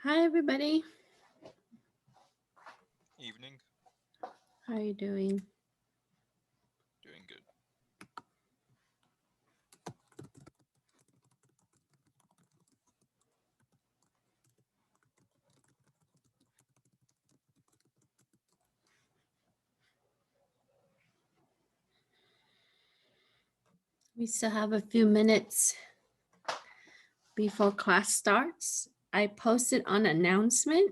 Hi, everybody. Evening. How are you doing? Doing good. We still have a few minutes before class starts. I posted an announcement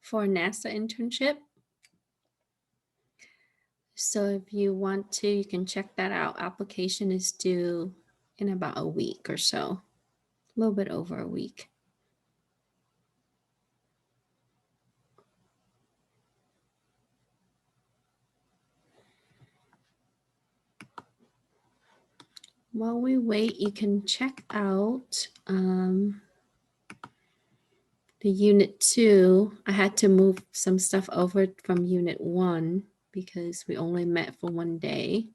for NASA internship. So if you want to, you can check that out. Application is due in about a week or so, a little bit over a week. While we wait, you can check out the Unit 2. I had to move some stuff over from Unit 1 because we only met for one day.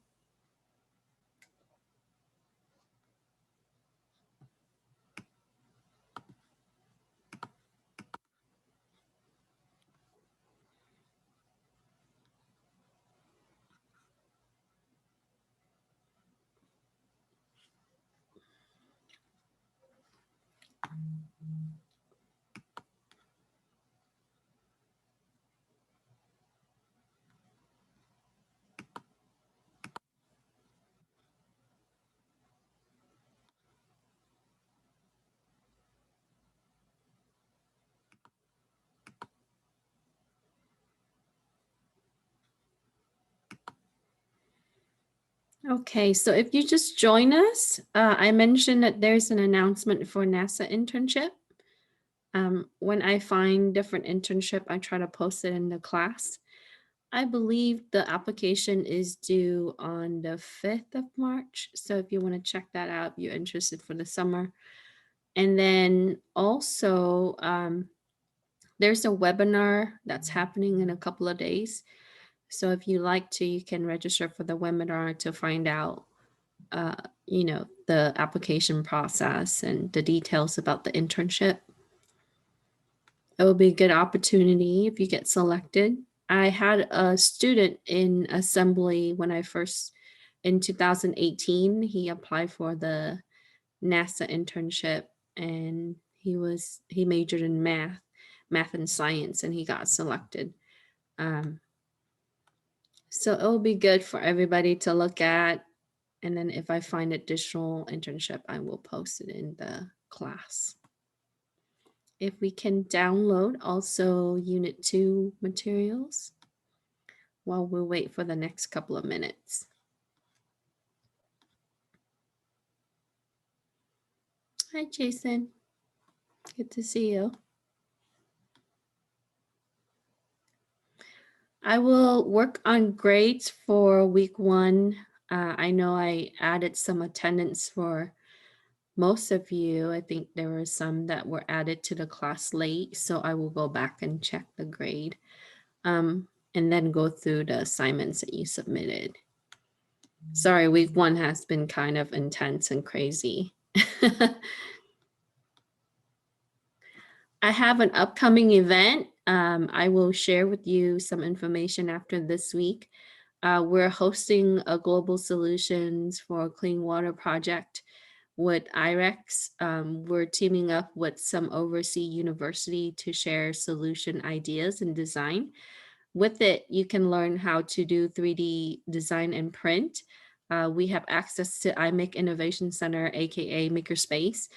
Okay, so if you just join us, I mentioned that there's an announcement for NASA internship. When I find different internship, I try to post it in the class. I believe the application is due on the 5th of March. So if you want to check that out, if you're interested for the summer. And then also, there's a webinar that's happening in a couple of days. So if you like to, you can register for the webinar to find out uh, the application process and the details about the internship. It will be a good opportunity if you get selected. I had a student in assembly when I first, in 2018, he applied for the NASA internship and he majored in math and science, and he got selected. Um, so it will be good for everybody to look at. And then if I find additional internship, I will post it in the class. If we can download also Unit 2 materials while we wait for the next couple of minutes. Hi, Jason. Good to see you. I will work on grades for week 1. I know I added some attendance for most of you. I think there were some that were added to the class late, so I will go back and check the grade and then go through the assignments that you submitted. Sorry, week 1 has been kind of intense and crazy. I have an upcoming event. I will share with you some information after this week. We're hosting a global solutions for clean water project with IREX. We're teaming up with some overseas university to share solution ideas and design. With it, you can learn how to do 3D design and print. We have access to iMake Innovation Center, aka Makerspace,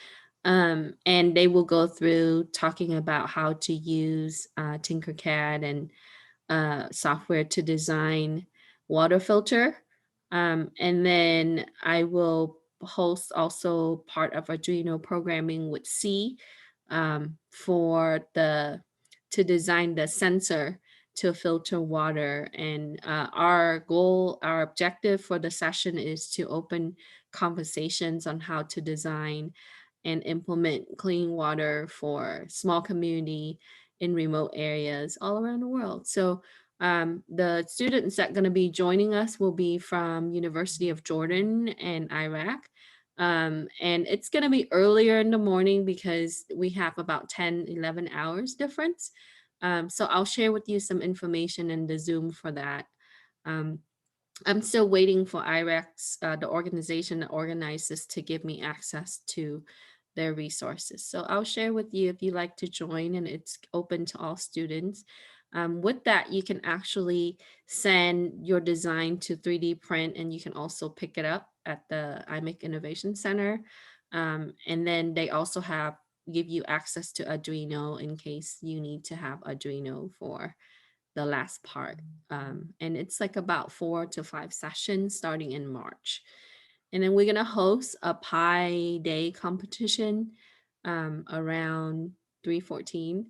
and they will go through talking about how to use Tinkercad and software to design water filter. And then I will host also part of Arduino programming with C for the to design the sensor to filter water. And our objective for the session is to open conversations on how to design and implement clean water for small community in remote areas all around the world. So the students that are going to be joining us will be from University of Jordan and Iraq. And it's going to be earlier in the morning because we have about 10, 11 hours difference. So I'll share with you some information in the Zoom for that. Um, I'm still waiting for IREX, the organization that organizes, to give me access to their resources. So I'll share with you if you like to join, and it's open to all students. With that, you can actually send your design to 3D print, and you can also pick it up at the iMake Innovation Center. And then they also give you access to Arduino in case you need to have Arduino for the last part. And it's like about 4 to 5 sessions starting in March. And then we're going to host a Pi Day competition around 3/14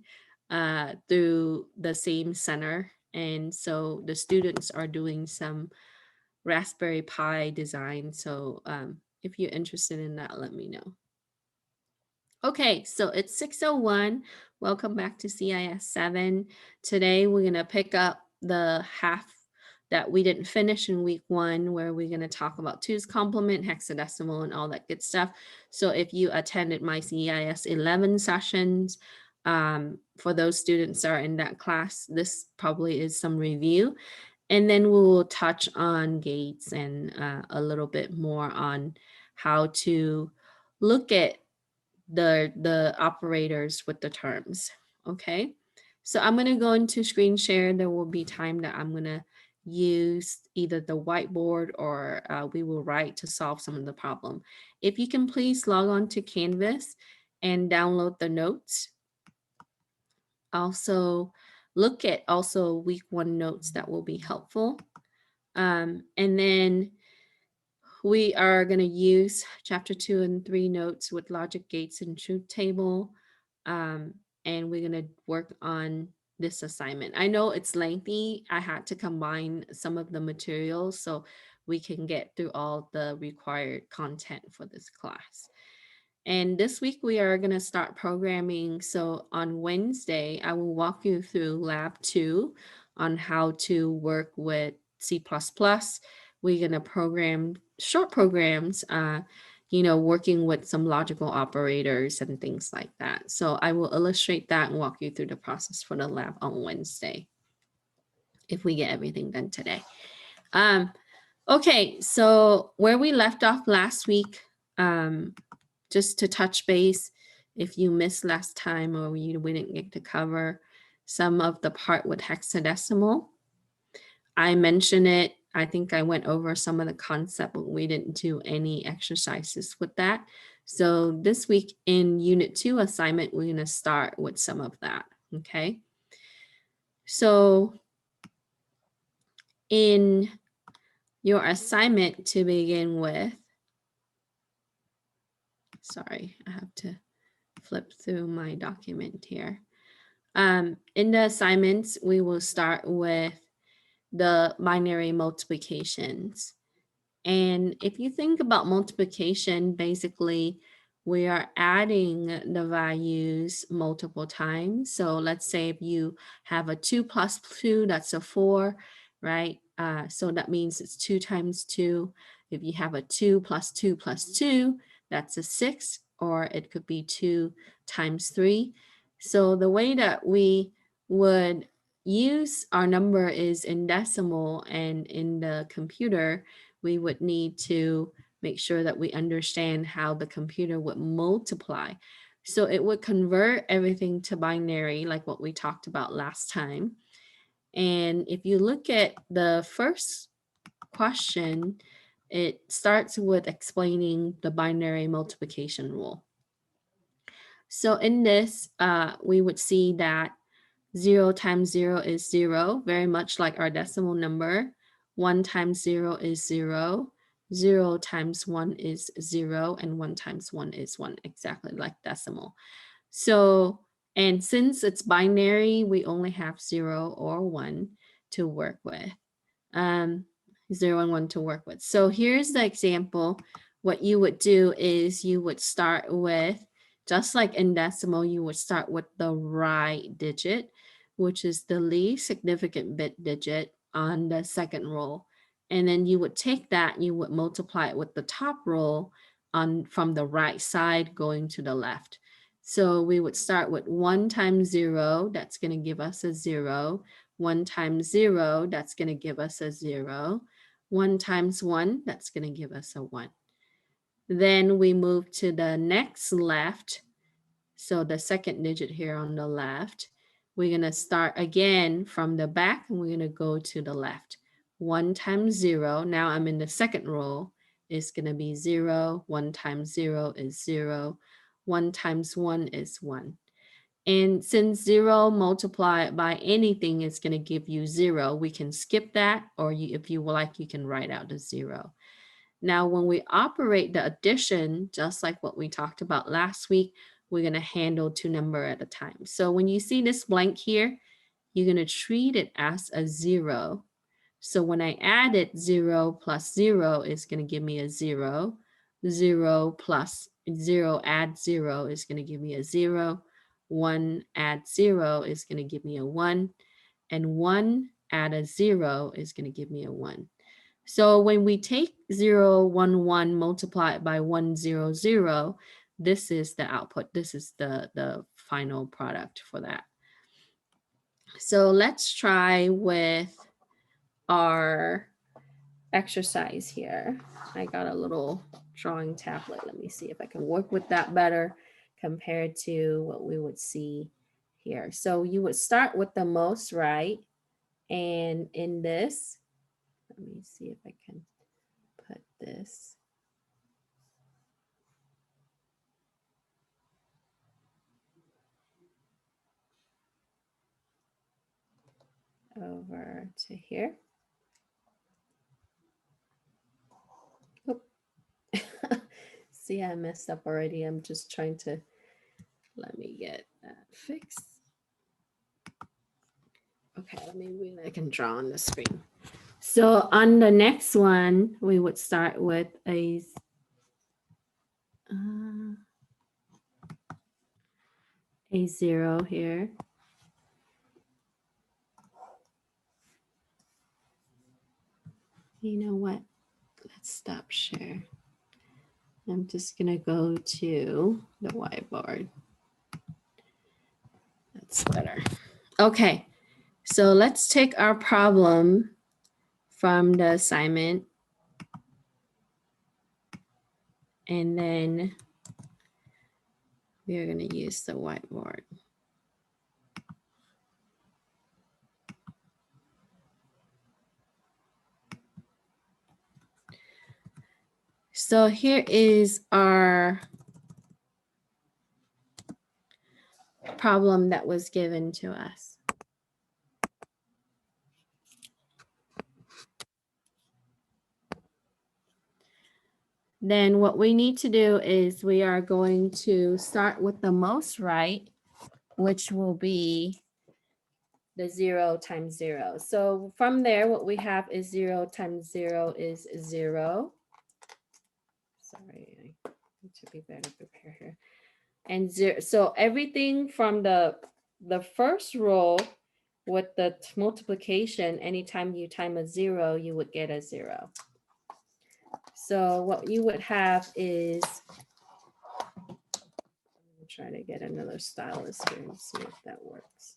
through the same center. And so the students are doing some Raspberry Pi design. So if you're interested in that, let me know. Okay, so it's 6:01. Welcome back to CIS7. Today we're going to pick up the half that we didn't finish in week 1, where we're going to talk about 2's complement, hexadecimal, and all that good stuff. So if you attended my CIS11 sessions, for those students that are in that class, this probably is some review. And then we will touch on gates and a little bit more on how to look at the operators with the terms. Okay, so I'm going to go into screen share. There will be time that I'm going to use either the whiteboard or we will write to solve some of the problem. If you can please log on to Canvas and download the notes. Also look at week 1 notes that will be helpful. And then we are going to use chapter 2 and 3 notes with logic gates and truth table. And we're going to work on this assignment. I know it's lengthy. I had to combine some of the materials so we can get through all the required content for this class. And this week we are going to start programming. So on Wednesday, I will walk you through lab 2 on how to work with C++. We're going to program short programs, working with some logical operators and things like that. So I will illustrate that and walk you through the process for the lab on Wednesday, if we get everything done today. Okay, so where we left off last week, just to touch base, if you missed last time or we didn't get to cover some of the part with hexadecimal, I mentioned it. I think I went over some of the concept, but we didn't do any exercises with that. So this week in Unit 2 assignment, we're going to start with some of that, okay? So in your assignment to begin with, sorry, I have to flip through my document here. In the assignments, we will start with the binary multiplications. And if you think about multiplication, basically, we are adding the values multiple times. So let's say if you have a 2 plus 2, that's a 4, right? So that means it's 2 times 2. If you have a 2 plus 2 plus 2, that's a 6, or it could be 2 times 3. So the way that we would use our number is in decimal, and in the computer, we would need to make sure that we understand how the computer would multiply. So it would convert everything to binary, like what we talked about last time. And if you look at the first question, it starts with explaining the binary multiplication rule. So in this, we would see that 0 times 0 is 0, very much like our decimal number. 1 times 0 is 0. 0 times 1 is 0, and 1 times 1 is 1, exactly like decimal. So, and since it's binary, we only have 0 or 1 to work with. 0 and 1 to work with. So here's the example. What you would do is you would start with, just like in decimal, you would start with the right digit, which is the least significant bit digit on the second row. And then you would take that, you would multiply it with the top row, from the right side going to the left. So we would start with 1 times 0, that's going to give us a 0. 1 times 0, that's going to give us a 0. 1 times 1, that's going to give us a 1. Then we move to the next left. So the second digit here on the left, we're going to start again from the back and we're going to go to the left. 1 times 0, now I'm in the second row, is going to be 0. 1 times 0 is 0. 1 times 1 is 1. And since 0 multiplied by anything is going to give you 0, we can skip that, or if you like, you can write out the 0. Now, when we operate the addition, just like what we talked about last week, we're going to handle 2 numbers at a time. So when you see this blank here, you're going to treat it as a 0. So when I add it, 0 plus 0 is going to give me a 0. 0 plus 0 add 0 is going to give me a 0. 1 add 0 is going to give me a 1. And 1 add a 0 is going to give me a 1. So when we take 0, 1, 1 multiplied by 1, 0, 0, this is the output. This is the final product for that. So let's try with our exercise here. I got a little drawing tablet. Let me see if I can work with that better compared to what we would see here. So you would start with the most, right? And in this, let me see if I can put this over to here. Oh. See, I messed up already. I'm just trying to, let me get that fixed. Okay, let me, I can draw on the screen. So on the next one, we would start with a 0 here. You know what? Let's stop share. I'm just gonna go to the whiteboard. That's better. Okay, so let's take our problem from the assignment. And then we are going to use the whiteboard. So here is our problem that was given to us. Then what we need to do is we are going to start with the most right, which will be the 0 times 0. So from there, what we have is 0 times 0 is 0. Sorry, I need to be better prepared here. And 0, so everything from the first row with the multiplication, anytime you time a 0, you would get a 0. So what you would have is, I'm trying to get another stylus here and see if that works.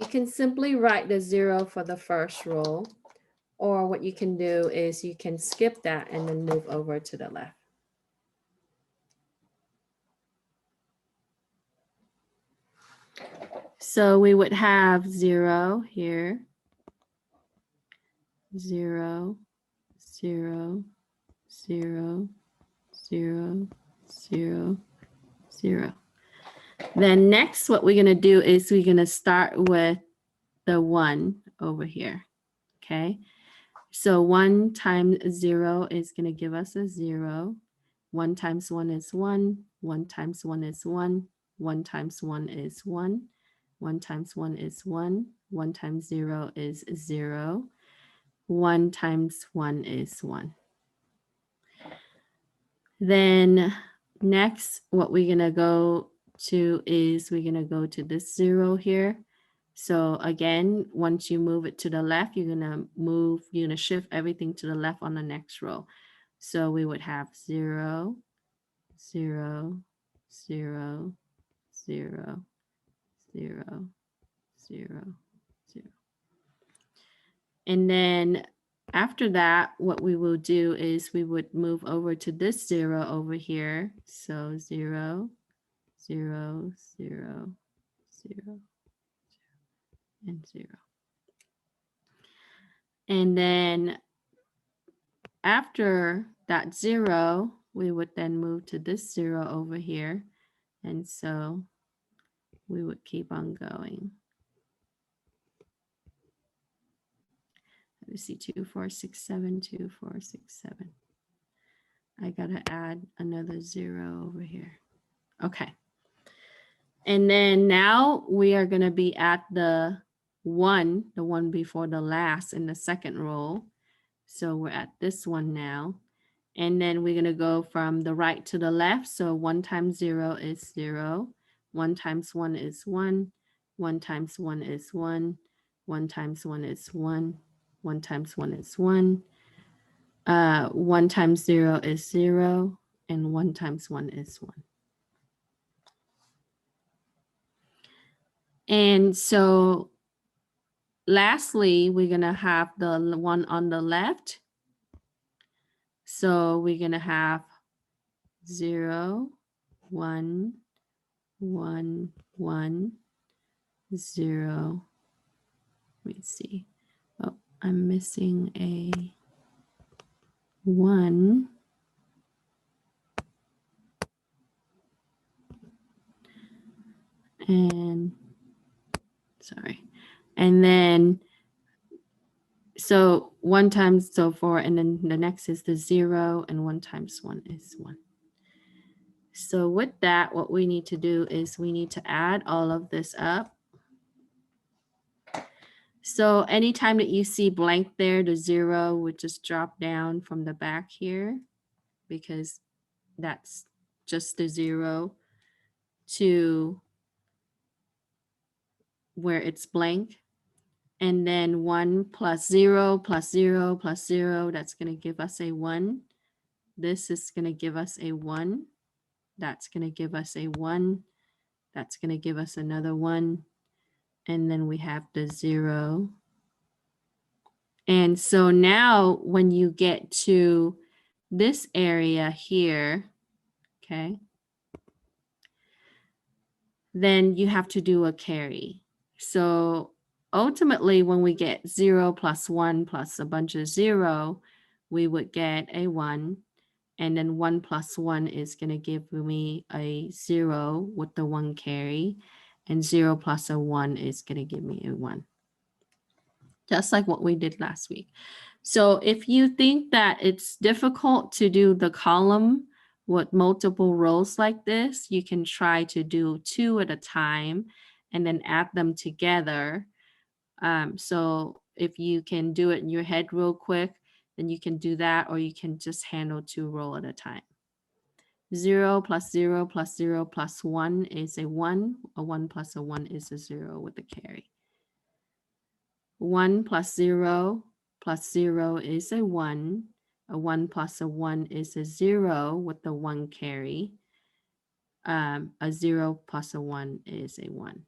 You can simply write the 0 for the first row, or what you can do is you can skip that and then move over to the left. So we would have 0 here, 0, 0, 0, 0, 0, 0. Then next, what we're going to do is we're going to start with the 1 over here. Okay. So 1 times 0 is going to give us a 0. 1 times 1 is 1. 1 times 1 is 1. 1 times 1 is 1. 1 times 1 is 1. 1 times 0 is 0. 1 times 1 is 1. Then next, what we're going to go to is we're going to go to this 0 here. So again, once you move it to the left, you're gonna shift everything to the left on the next row. So we would have 0, 0, 0, 0, 0, 0, 0. And then after that, what we will do is we would move over to this 0 over here. So 0, 0, 0, 0, and 0. And then after that 0, we would then move to this 0 over here. And so we would keep on going. Let me see, 2, 4, 6, 7, 2, 4, 6, 7. I gotta add another 0 over here. Okay. And then now we are gonna be at the one before the last in the second row. So we're at this one now. And then we're gonna go from the right to the left. So 1 times 0 is 0. 1 times 1 is 1. 1 times 1 is 1. 1 times 1 is 1. 1 times 1 is 1. 1 times 0 is 0. And 1 times 1 is 1. And so lastly, we're going to have the one on the left. So we're going to have 0, 1, 1, 1, 0. Let me see. Oh, I'm missing a 1. And sorry. And then so 1 times so 4, and then the next is the 0, and 1 times 1 is 1. So with that, what we need to do is we need to add all of this up. So anytime that you see blank there, the 0 would just drop down from the back here, because that's just the 0 to where it's blank. And then 1 plus 0 plus 0 plus 0, that's going to give us a 1. This is going to give us a 1. That's going to give us a 1. That's going to give us another 1. And then we have the 0. And so now when you get to this area here, okay, then you have to do a carry. So ultimately, when we get 0 plus 1 plus a bunch of 0, we would get a 1. And then 1 plus 1 is going to give me a 0 with the 1 carry. And 0 plus a 1 is going to give me a 1. Just like what we did last week. So if you think that it's difficult to do the column with multiple rows like this, you can try to do 2 at a time and then add them together. So if you can do it in your head real quick, then you can do that, or you can just handle 2 rows at a time. 0 plus 0 plus 0 plus 1 is a 1. A 1 plus a 1 is a 0 with the carry. 1 plus 0 plus 0 is a 1. A 1 plus a 1 is a 0 with the 1 carry. A 0 plus a 1 is a 1.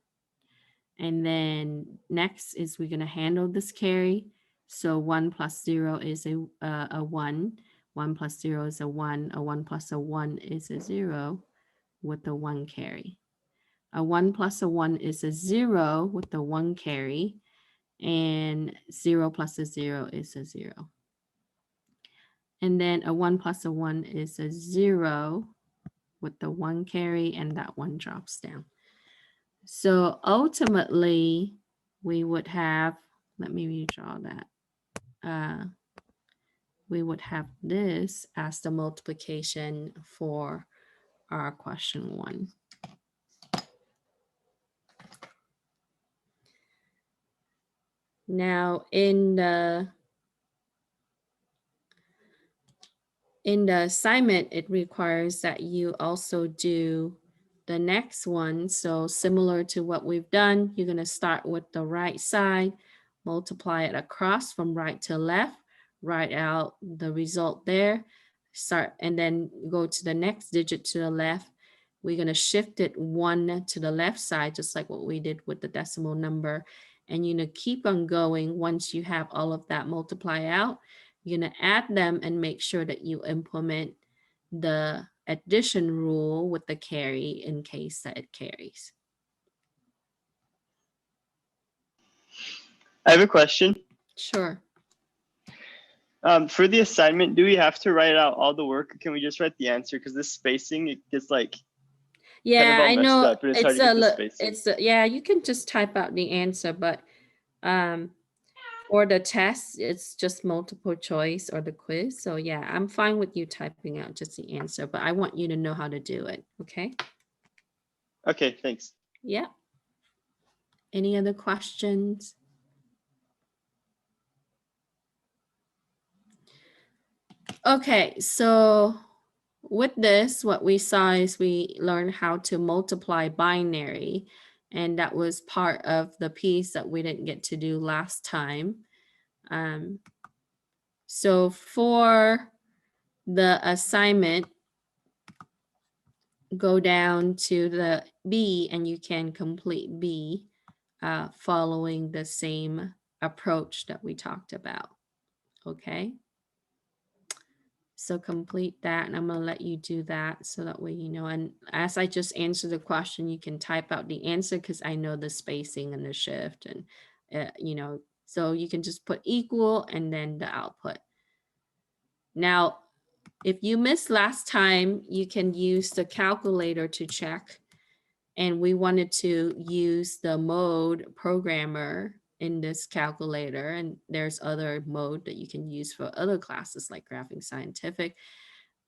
And then next is we're going to handle this carry. So 1 plus 0 is a 1. 1 plus 0 is a 1. A 1 plus a 1 is a 0 with the 1 carry. A 1 plus a 1 is a 0 with the 1 carry. And 0 plus a 0 is a 0. And then a 1 plus a 1 is a 0 with the 1 carry, and that 1 drops down. So ultimately, we would have, let me redraw that. We would have this as the multiplication for our question 1. Now in the assignment, it requires that you also do the next one, so similar to what we've done, you're going to start with the right side, multiply it across from right to left, write out the result there, start, and then go to the next digit to the left. We're going to shift it 1 to the left side, just like what we did with the decimal number. And you're going to keep on going. Once you have all of that multiply out, you're going to add them and make sure that you implement the addition rule with the carry in case that it carries. I have a question. Sure. For the assignment, do we have to write out all the work, or can we just write the answer? Because this spacing, it gets like Yeah, I know up, and it's hard to get the spacing. yeah, you can just type out the answer, but for the test, it's just multiple choice or the quiz. So yeah, I'm fine with you typing out just the answer, but I want you to know how to do it. Okay. Okay, thanks. Yeah. Any other questions? Okay, so with this, what we saw is we learned how to multiply binary, and that was part of the piece that we didn't get to do last time. So for the assignment, go down to the B and you can complete B following the same approach that we talked about. Okay. So complete that, and I'm going to let you do that so that way you know. And as I just answer the question, you can type out the answer because I know the spacing and the shift, and you know, so you can just put equal and then the output. Now, if you missed last time, you can use the calculator to check. And we wanted to use the mode programmer in this calculator. And there's other mode that you can use for other classes like graphing scientific.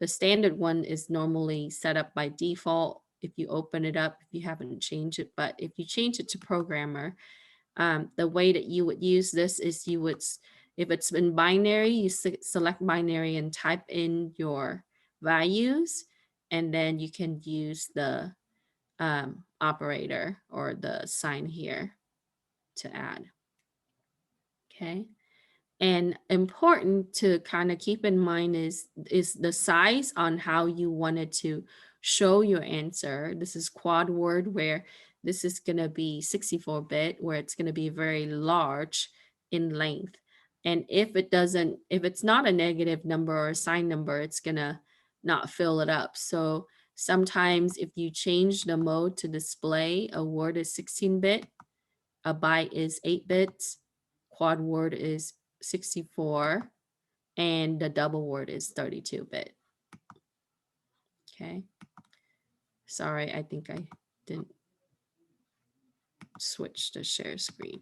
The standard one is normally set up by default if you open it up, if you haven't changed it. But if you change it to programmer, the way that you would use this is you would, if it's in binary, you select binary and type in your values, and then you can use the operator or the sign here to add. Okay. And important to kind of keep in mind is the size on how you wanted to show your answer. This is quad word, where this is going to be 64-bit, where it's going to be very large in length. And if it's not a negative number or a sign number, it's going to not fill it up. So sometimes if you change the mode to display, a word is 16-bit, a byte is 8 bits, quad word is 64, and the double word is 32-bit. Okay. Sorry, I think I didn't switch the share screen.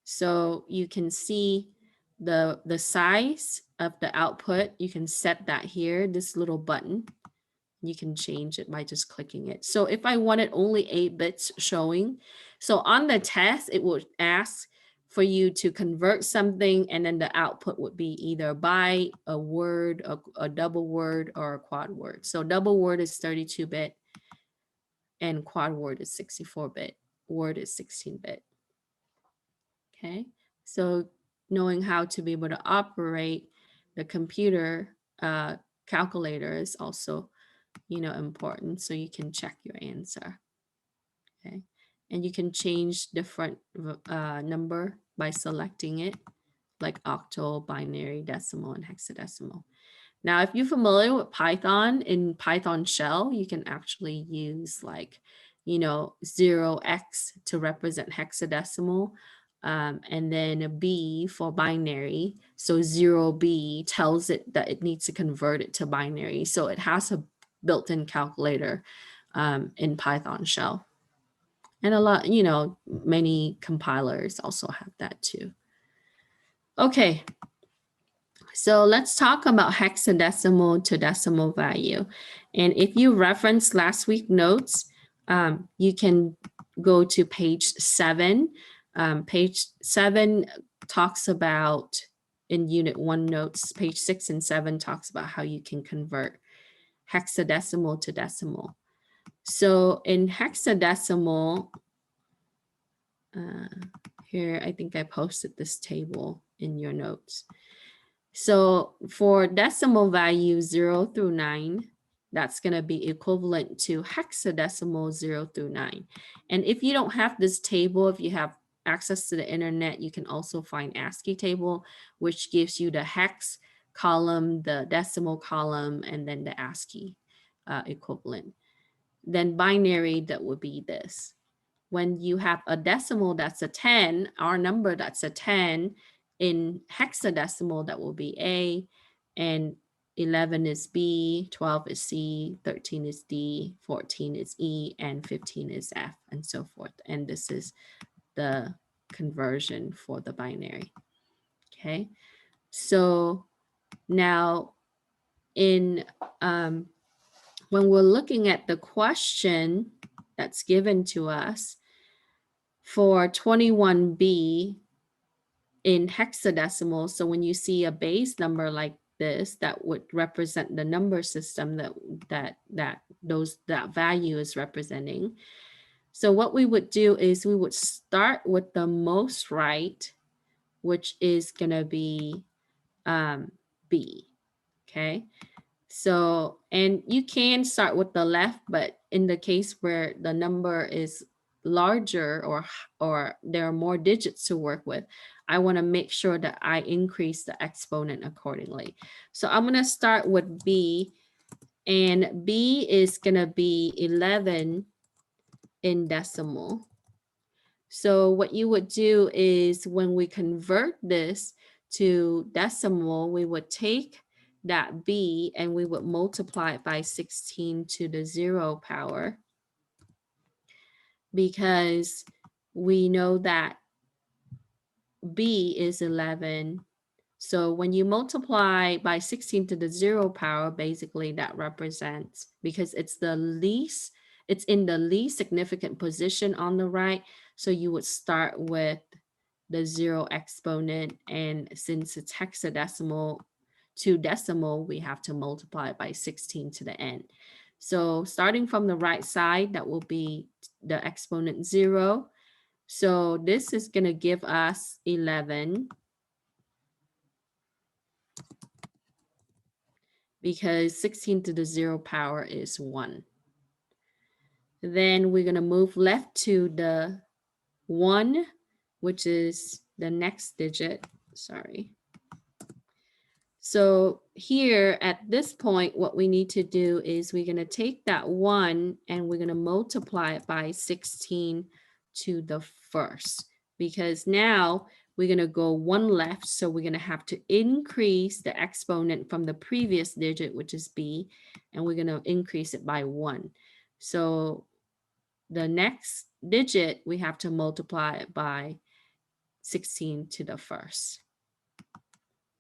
So you can see the size of the output. You can set that here, this little button. You can change it by just clicking it. So if I wanted only 8 bits showing, so on the test, it would ask for you to convert something, and then the output would be either a byte, a word, a double word, or a quad word. So double word is 32-bit and quad word is 64-bit. Word is 16-bit. Okay, so knowing how to be able to operate the computer calculator is also, you know, important, so you can check your answer. Okay, and you can change different number by selecting it, like octal, binary, decimal, and hexadecimal. Now, if you're familiar with Python, in Python shell, you can actually use like, you know, 0x to represent hexadecimal, and then a B for binary. So 0B tells it that it needs to convert it to binary. So it has a built-in calculator in Python shell. And a lot, you know, many compilers also have that too. Okay. So let's talk about hexadecimal to decimal value. And if you reference last week's notes, you can go to page 7. Page 7 talks about, in Unit 1 notes, page 6 and 7 talks about how you can convert hexadecimal to decimal. So in hexadecimal, here, I think I posted this table in your notes. So for decimal value 0 through 9, that's going to be equivalent to hexadecimal 0 through 9. And if you don't have this table, if you have access to the internet, you can also find ASCII table, which gives you the hex column, the decimal column, and then the ASCII equivalent. Then binary, that would be this. When you have a decimal that's a 10, our number that's a 10, in hexadecimal, that will be A, and 11 is B, 12 is C, 13 is D, 14 is E, and 15 is F, and so forth. And this is the conversion for the binary. Okay, so now in when we're looking at the question that's given to us for 21B in hexadecimal, so when you see a base number like this, that would represent the number system that value is representing. So what we would do is we would start with the most right, which is going to be B. Okay. So, and you can start with the left, but in the case where the number is larger or there are more digits to work with, I want to make sure that I increase the exponent accordingly. So I'm going to start with B, and B is going to be 11 in decimal. So what you would do is when we convert this to decimal, we would take that B and we would multiply it by 16 to the 0 power, because we know that B is 11. So when you multiply by 16 to the 0 power, basically that represents, because it's in the least significant position on the right. So you would start with the 0 exponent, and since it's hexadecimal to decimal, we have to multiply it by 16 to the n. So starting from the right side, that will be the exponent 0. So this is going to give us 11, because 16 to the 0 power is 1. Then we're going to move left to the 1, which is the next digit. Sorry. So here at this point, what we need to do is we're going to take that 1 and we're going to multiply it by 16 to the first, because now we're going to go 1 left. So we're going to have to increase the exponent from the previous digit, which is B, and we're going to increase it by 1. So the next digit, we have to multiply it by 16 to the first,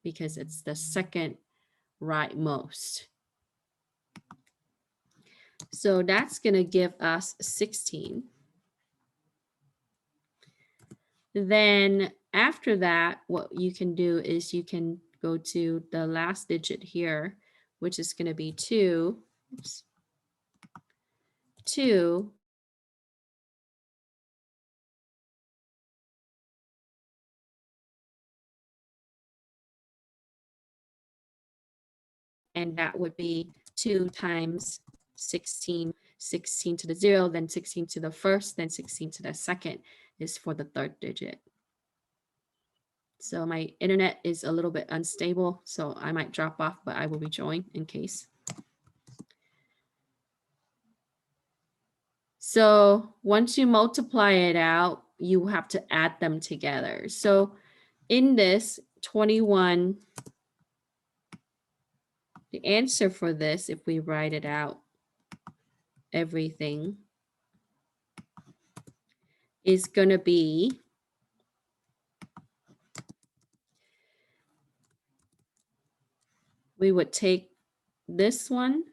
because it's the second rightmost. So that's going to give us 16. Then after that, what you can do is you can go to the last digit here, which is going to be 2. Oops. 2. And that would be 2 times 16, 16 to the 0, then 16 to the first, then 16 to the second is for the third digit. So my internet is a little bit unstable, so I might drop off, but I will rejoin in case. So once you multiply it out, you have to add them together. So in this 21, the answer for this, if we write it out, everything is going to be we would take this one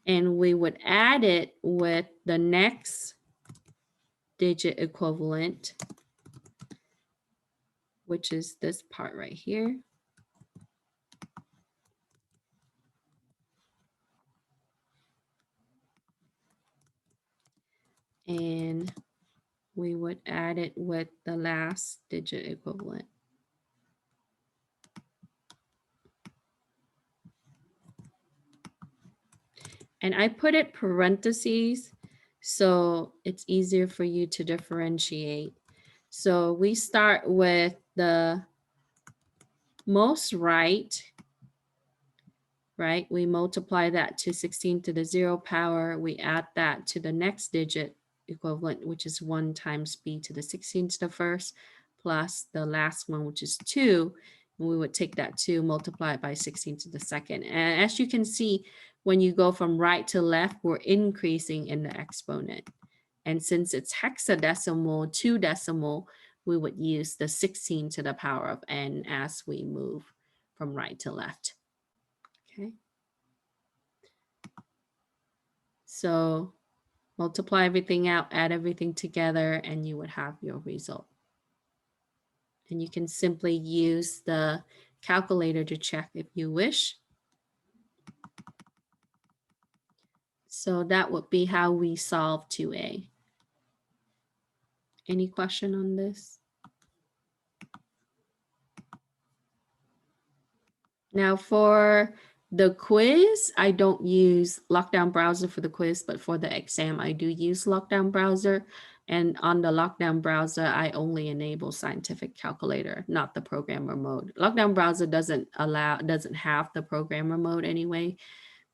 and we would add it with the next digit equivalent, which is this part right here. and we would add it with the last digit equivalent. And I put it parentheses so it's easier for you to differentiate. So we start with the most right? We multiply that to 16 to the 0 power. We add that to the next digit equivalent, which is 1 times b to the 16 to the first, plus the last one, which is 2. And we would take that 2, multiply it by 16 to the second. And as you can see, when you go from right to left, we're increasing in the exponent. And since it's hexadecimal, 2 decimal, we would use the 16 to the power of n as we move from right to left. Okay. So multiply everything out, add everything together, and you would have your result. And you can simply use the calculator to check if you wish. So that would be how we solve 2a. Any question on this? Now for the quiz, I don't use Lockdown Browser for the quiz, but for the exam, I do use Lockdown Browser. And on the Lockdown Browser, I only enable Scientific Calculator, not the programmer mode. Lockdown Browser doesn't have the programmer mode anyway.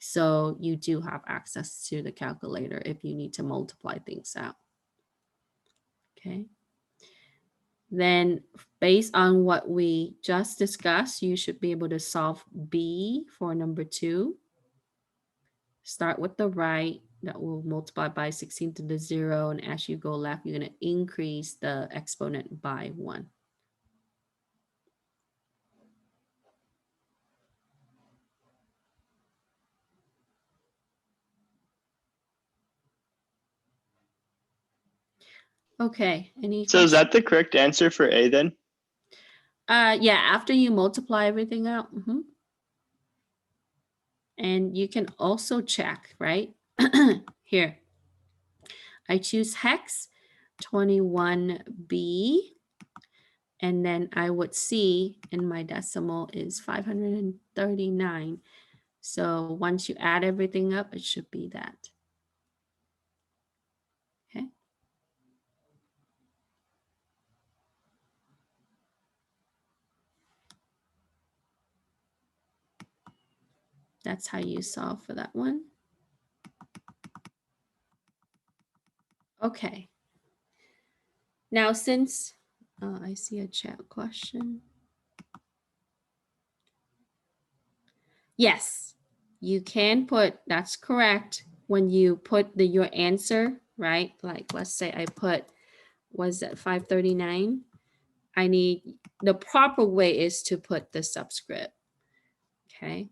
So you do have access to the calculator if you need to multiply things out. Okay. Then based on what we just discussed, you should be able to solve B for number 2. Start with the right, that will multiply by 16 to the 0. And as you go left, you're going to increase the exponent by 1. Okay, any So is questions? that the correct answer for A then? Yeah, after you multiply everything out. And you can also check, right? Here, I choose hex 21b, and then I would see in my decimal is 539. So once you add everything up, it should be that. Okay. That's how you solve for that one. Okay. Now, since I see a chat question. Yes, you can put, that's correct. When you put your answer, right? Like, let's say I put, was that 539? I need, the proper way is to put the subscript. Okay.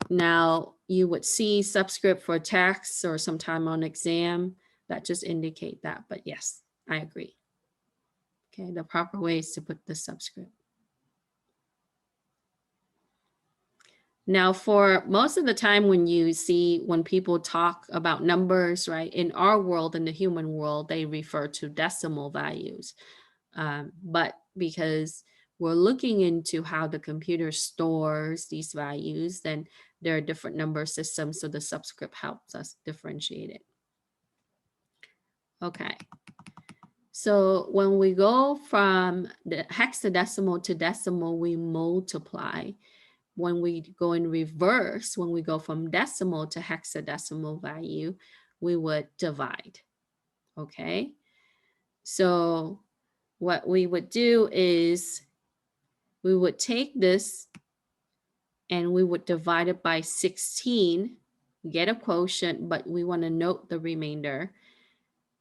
Now you would see subscript for text or sometime on exam that just indicate that, but yes, I agree. Okay, the proper way is to put the subscript. Now for most of the time when people talk about numbers, right, in our world, in the human world, they refer to decimal values. But because we're looking into how the computer stores these values, then there are different number systems, so the subscript helps us differentiate it. Okay. So when we go from the hexadecimal to decimal, we multiply. When we go in reverse, when we go from decimal to hexadecimal value, we would divide. Okay. So what we would do is we would take this and we would divide it by 16, get a quotient, but we want to note the remainder.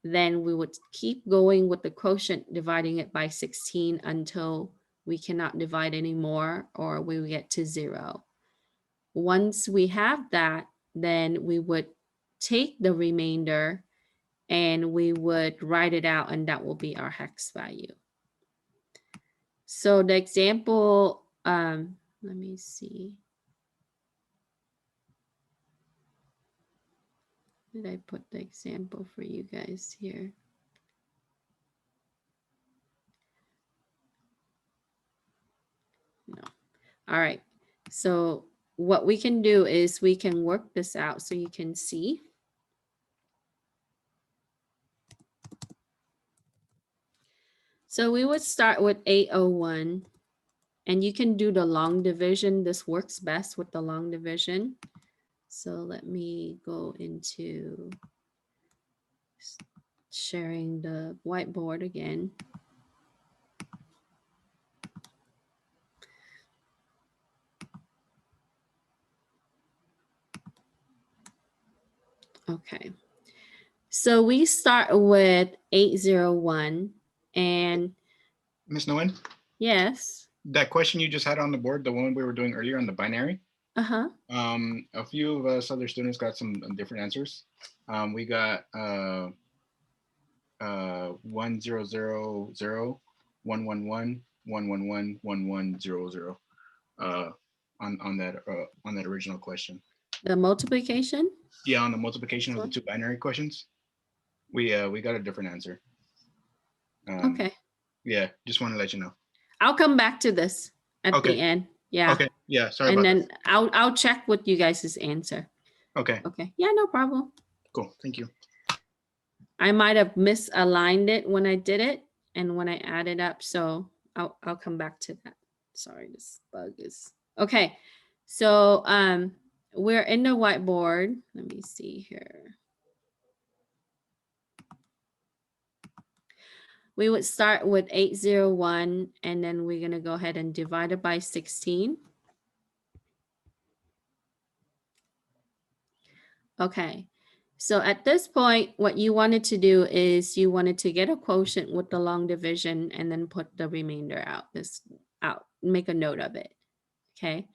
Then we would keep going with the quotient, dividing it by 16 until we cannot divide anymore or we will get to 0. Once we have that, then we would take the remainder and we would write it out, and that will be our hex value. So the example, let me see. Did I put the example for you guys here? No. All right. So what we can do is we can work this out so you can see. So we would start with 801, and you can do the long division. This works best with the long division. So let me go into sharing the whiteboard again. Okay. So we start with 801, and Miss Nguyen, yes. that question you just had on the board, the one we were doing earlier on the binary, Uh-huh. a few of us other students got some different answers. We got 1000 111 111 1100 on that original question. The multiplication? Yeah, on the multiplication of the Sure. two binary questions, we got a different answer. Okay. Yeah, just want to let you know. I'll come back to this at Okay. the end. Yeah. Okay. Yeah. Sorry And about then that. I'll check with you guys' answer. Okay. Okay. Yeah, no problem. Cool. Thank you. I might have misaligned it when I did it and when I added up. So I'll come back to that. Sorry, this bug is okay. So we're in the whiteboard. Let me see here. We would start with 801, and then we're gonna go ahead and divide it by 16. Okay. So at this point, what you wanted to do is you wanted to get a quotient with the long division and then put the remainder out, make a note of it. Okay.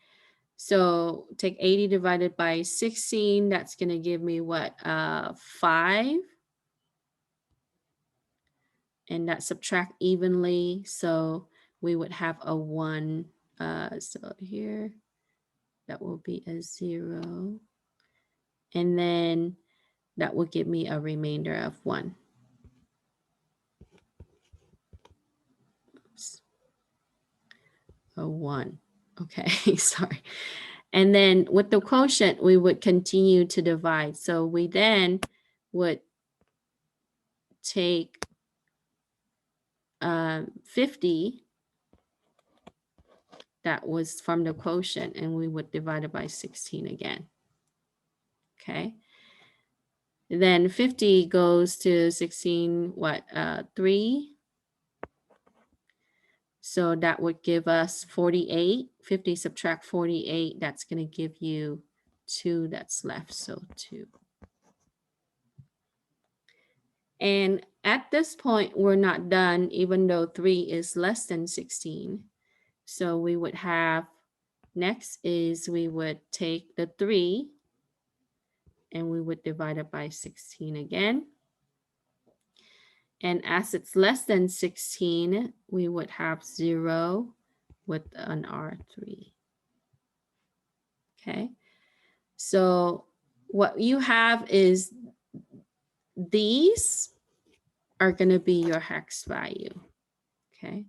So take 80 divided by 16, that's going to give me what? 5. And that subtract evenly. So we would have a 1. So here, that will be a 0. And then that will give me a remainder of 1. Oops. A 1. Okay, sorry. And then with the quotient, we would continue to divide. So we then would take 50, that was from the quotient, and we would divide it by 16 again. Okay. Then 50 goes to 16, what, 3? So that would give us 48. 50 subtract 48, that's going to give you 2 that's left, so 2. And at this point, we're not done, even though 3 is less than 16. So we would have, next is we would take the 3 and we would divide it by 16 again. And as it's less than 16, we would have 0 with an R3. Okay. So what you have is these are going to be your hex value. Okay.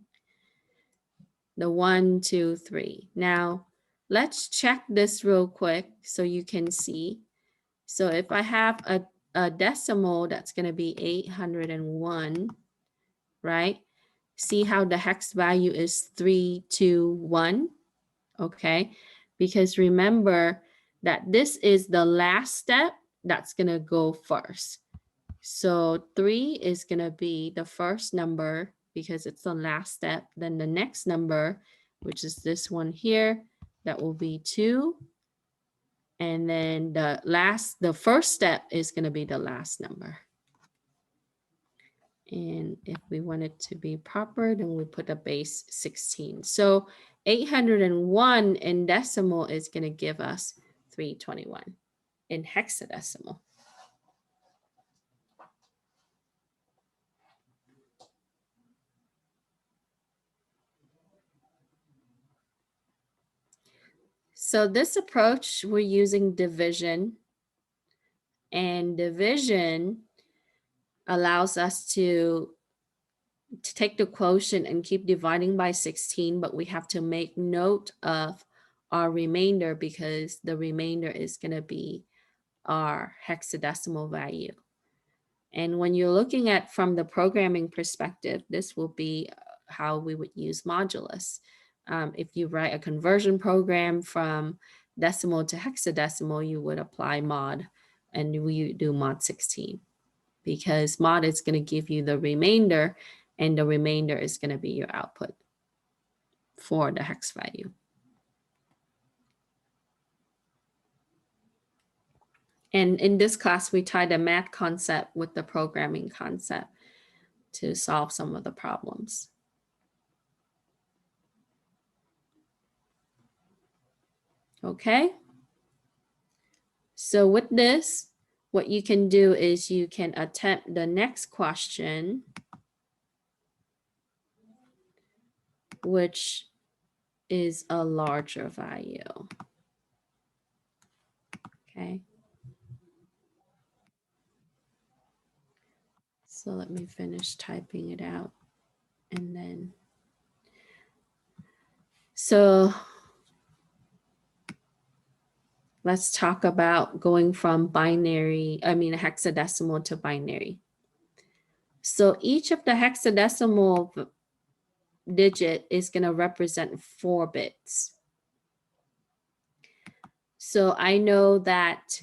The 1, 2, 3. Now let's check this real quick so you can see. So if I have a decimal, that's going to be 801, right? See how the hex value is 321, okay? Because remember that this is the last step that's going to go first. So 3 is going to be the first number because it's the last step. Then the next number, which is this one here, that will be 2. And then the first step is going to be the last number. And if we want it to be proper, then we put a base 16. So 801 in decimal is going to give us 321 in hexadecimal. So this approach, we're using division. And division allows us to take the quotient and keep dividing by 16, but we have to make note of our remainder because the remainder is going to be our hexadecimal value. And when you're looking at from the programming perspective, this will be how we would use modulus. If you write a conversion program from decimal to hexadecimal, you would apply mod and we do mod 16 because mod is going to give you the remainder and the remainder is going to be your output for the hex value. And in this class, we tie the math concept with the programming concept to solve some of the problems. Okay. So with this, what you can do is you can attempt the next question, which is a larger value. Okay. So let me finish typing it out and then. So let's talk about going from hexadecimal to binary. So each of the hexadecimal digit is going to represent 4 bits. So I know that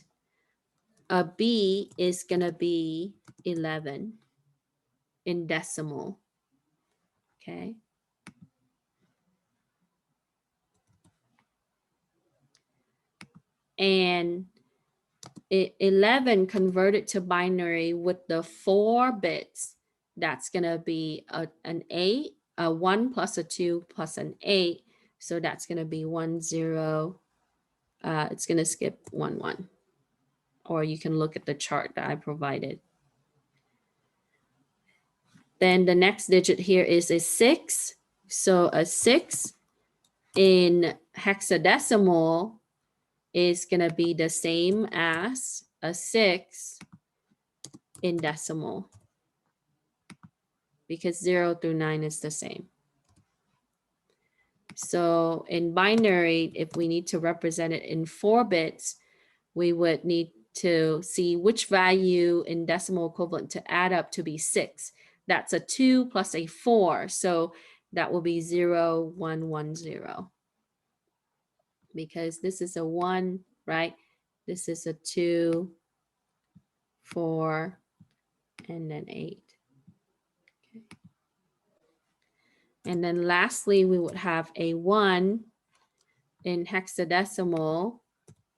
a B is going to be 11 in decimal. Okay. And 11 converted to binary with the 4 bits, that's going to be an 8, a 1 plus a 2 plus an 8. So that's going to be 1, 0. It's going to skip 1, 1. Or you can look at the chart that I provided. Then the next digit here is a 6. So a 6 in hexadecimal is going to be the same as a 6 in decimal because 0 through 9 is the same. So in binary, if we need to represent it in 4 bits, we would need to see which value in decimal equivalent to add up to be 6. That's a 2 plus a 4. So that will be 0, 1, 1, 0. Because this is a 1, right? This is a 2, 4, and then 8. Okay. And then lastly, we would have a 1 in hexadecimal,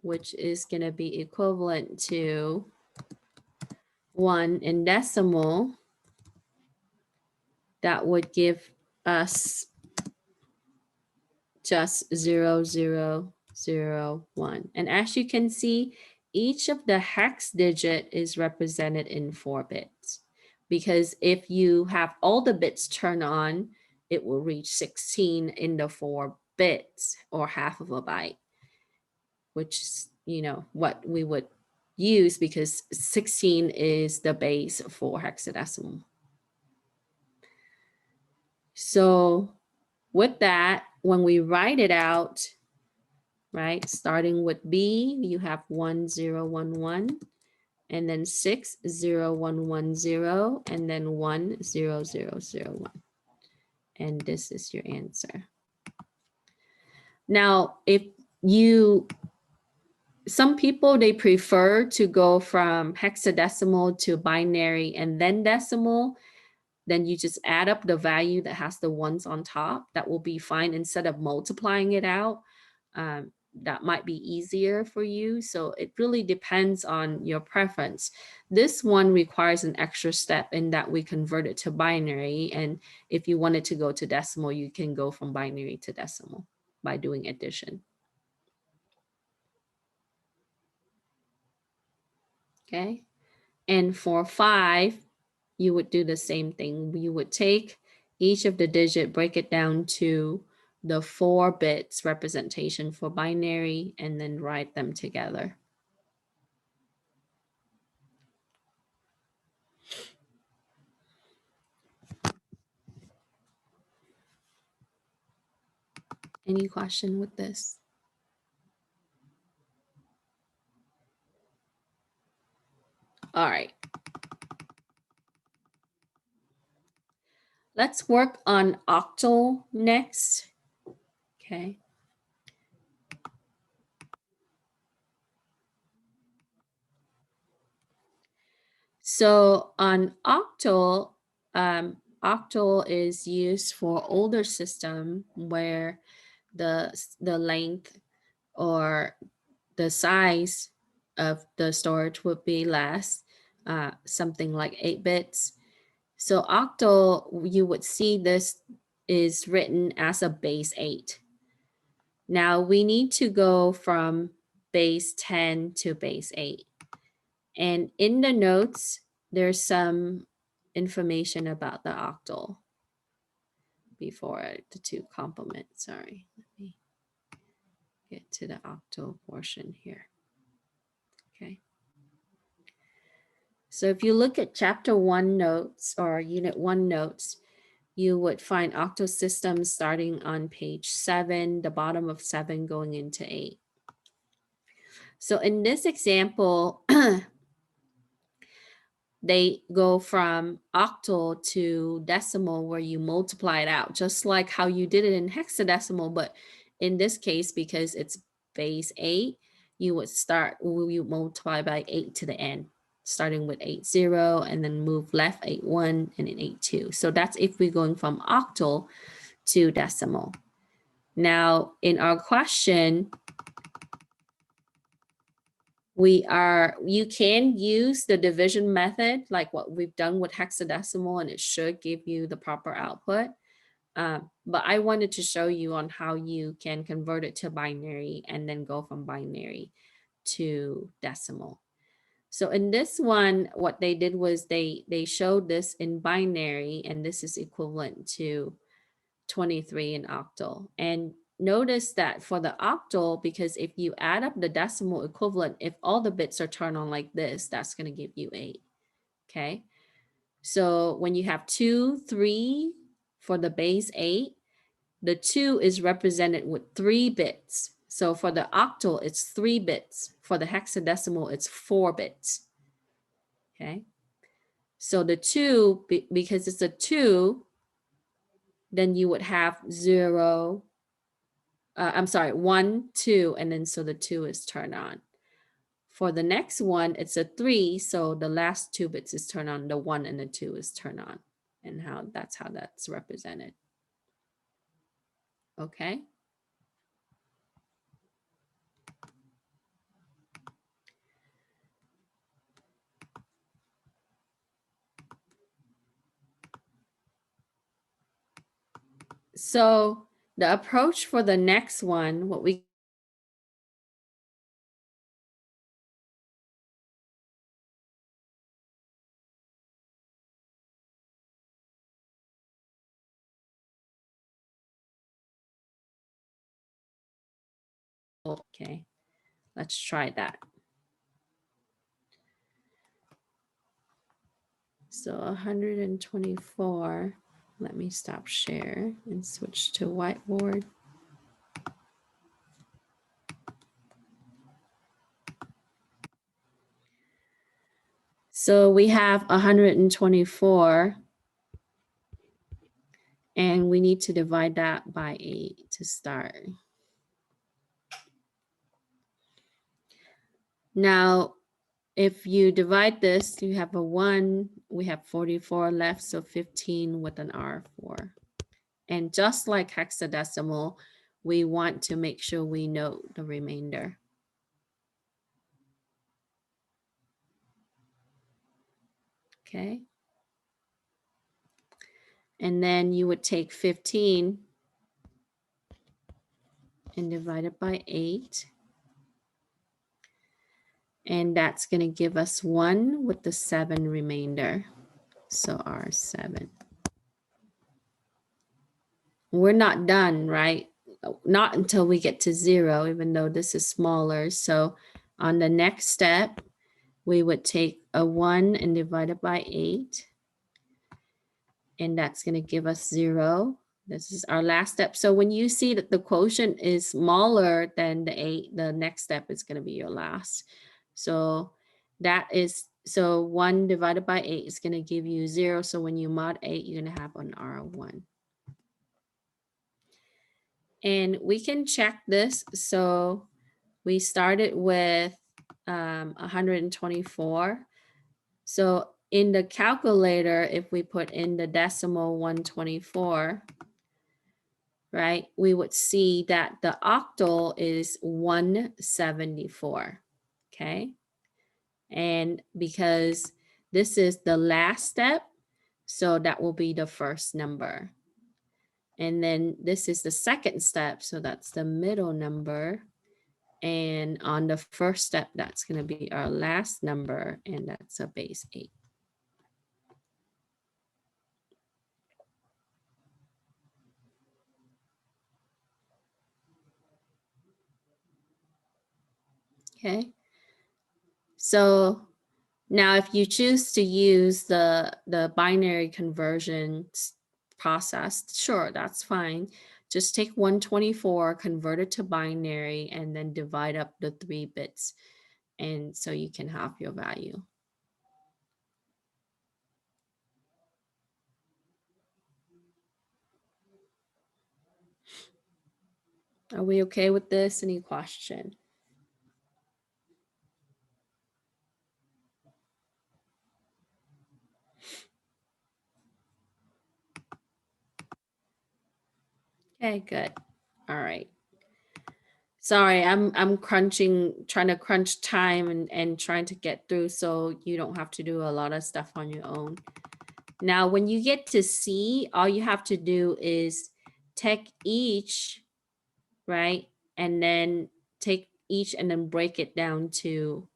which is going to be equivalent to 1 in decimal. That would give us just 0, 0, 0, 1. And as you can see, each of the hex digit is represented in 4 bits. Because if you have all the bits turned on, it will reach 16 in the 4 bits or half of a byte, which is, what we would use because 16 is the base for hexadecimal. So with that, when we write it out, right, starting with B, you have 1, 0, 1, 1, and then 6, 0, 1, 1, 0, and then 1, 0, 0, 0, 1. And this is your answer. Now, some people, they prefer to go from hexadecimal to binary and then decimal. Then you just add up the value that has the ones on top. That will be fine instead of multiplying it out. That might be easier for you. So it really depends on your preference. This one requires an extra step in that we convert it to binary. And if you wanted to go to decimal, you can go from binary to decimal by doing addition. Okay. And for 5, you would do the same thing. You would take each of the digit, break it down to the 4 bits representation for binary, and then write them together. Any question with this? All right. Let's work on octal next. Okay. So on octal, octal is used for older system where the length or the size of the storage would be less, something like 8 bits. So octal, you would see this is written as a base 8. Now we need to go from base 10 to base 8. And in the notes, there's some information about the octal before the two complement. Sorry, let me get to the octal portion here. Okay. So if you look at chapter 1 notes or unit 1 notes, you would find octal systems starting on page 7, the bottom of 7 going into 8. So in this example, they go from octal to decimal where you multiply it out, just like how you did it in hexadecimal. But in this case, because it's base 8, you would multiply by 8 to the n, starting with 8, 0, and then move left 8, 1, and then 8, 2. So that's if we're going from octal to decimal. Now, in our question, you can use the division method like what we've done with hexadecimal, and it should give you the proper output. But I wanted to show you on how you can convert it to binary and then go from binary to decimal. So in this one, what they did was they showed this in binary, and this is equivalent to 23 in octal. And notice that for the octal, because if you add up the decimal equivalent, if all the bits are turned on like this, that's going to give you 8. Okay. So when you have 2, 3 for the base 8, the 2 is represented with 3 bits. So for the octal, it's 3 bits. For the hexadecimal, it's 4 bits. Okay. So the 2, because it's a 2, then you would have 0, 1, 2, and then so the 2 is turned on. For the next one, it's a 3, so the last 2 bits is turned on, the 1 and the 2 is turned on, and that's how that's represented. Okay. So the approach for the next one, what we okay, let's try that. So 124, let me stop share and switch to whiteboard. So we have 124, and we need to divide that by 8 to start. Now, if you divide this, you have a 1, we have 44 left, so 15 with an R4. And just like hexadecimal, we want to make sure we note the remainder. Okay. And then you would take 15 and divide it by 8. And that's going to give us 1 with the 7 remainder. So R7. We're not done, right? Not until we get to 0, even though this is smaller. So on the next step, we would take a 1 and divide it by 8. And that's going to give us 0. This is our last step. So when you see that the quotient is smaller than the 8, the next step is going to be your last. So that is, so 1 divided by 8 is going to give you 0. So when you mod 8, you're going to have an R1. And we can check this. So we started with 124. So in the calculator, if we put in the decimal 124, right, we would see that the octal is 174, okay? And because this is the last step, so that will be the first number. And then this is the second step, so that's the middle number. And on the first step, that's going to be our last number, and that's a base 8. Okay. So now if you choose to use the binary conversion process, sure, that's fine. Just take 124, convert it to binary, and then divide up the 3 bits. And so you can have your value. Are we okay with this? Any question? Okay, good. All right. Sorry, I'm crunching, trying to crunch time and trying to get through so you don't have to do a lot of stuff on your own. Now, when you get to C, all you have to do is take each, right? And then take each and then break it down to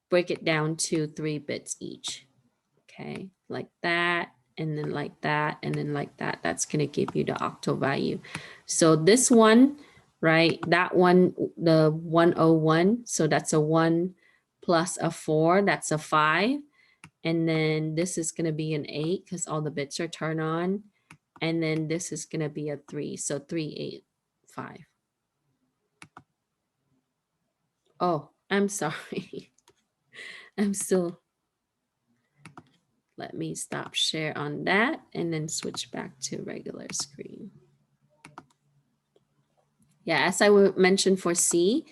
3 bits each. Okay, like that, and then like that, and then like that. That's going to give you the octal value. So this one, right, that one, the 101, so that's a 1 plus a 4, that's a 5. And then this is going to be an 8 because all the bits are turned on. And then this is going to be a 3. So 3, 8, 5. Oh, I'm sorry. I'm still, let me stop share on that and then switch back to regular screen. Yeah, as I mentioned for C,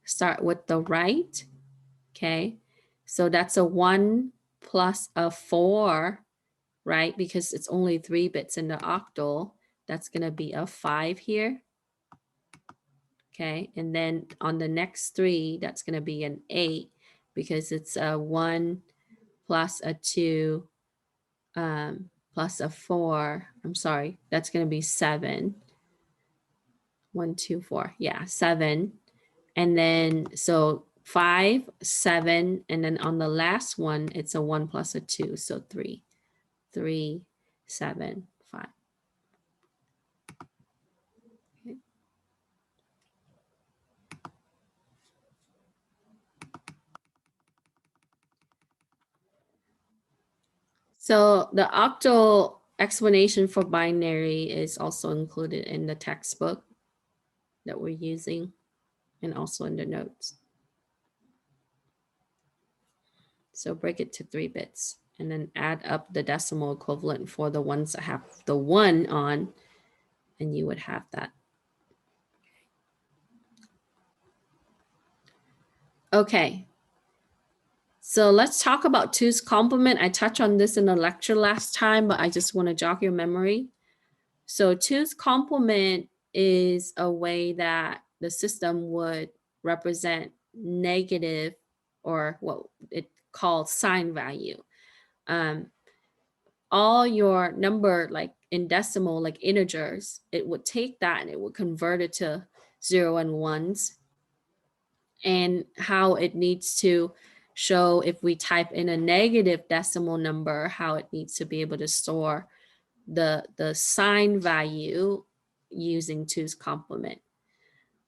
start with the right. Okay, so that's a 1 plus a 4, right? Because it's only 3 bits in the octal. That's going to be a 5 here. Okay, and then on the next 3, that's going to be an 8 because it's a 1 plus a 2 plus a 4. I'm sorry, that's going to be 7. 1, 2, 4. Yeah, 7. And then so 5, 7, and then on the last one, it's a 1 plus a 2, so 3. 3, 7, 5. Okay. So the octal explanation for binary is also included in the textbook that we're using and also in the notes. So break it to 3 bits and then add up the decimal equivalent for the ones that have the 1 on, and you would have that. Okay. So let's talk about 2's complement. I touched on this in the lecture last time, but I just want to jog your memory. So 2's complement is a way that the system would represent negative, or what it called sign value. All your number, like in decimal, like integers, it would take that and it would convert it to 0 and 1s. And how it needs to show, if we type in a negative decimal number, how it needs to be able to store the sign value using 2's complement.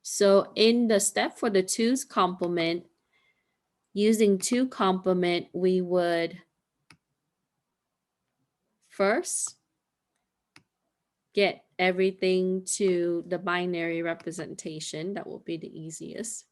So in the step for the 2's complement, using 2 complement, we would first get everything to the binary representation. That will be the easiest.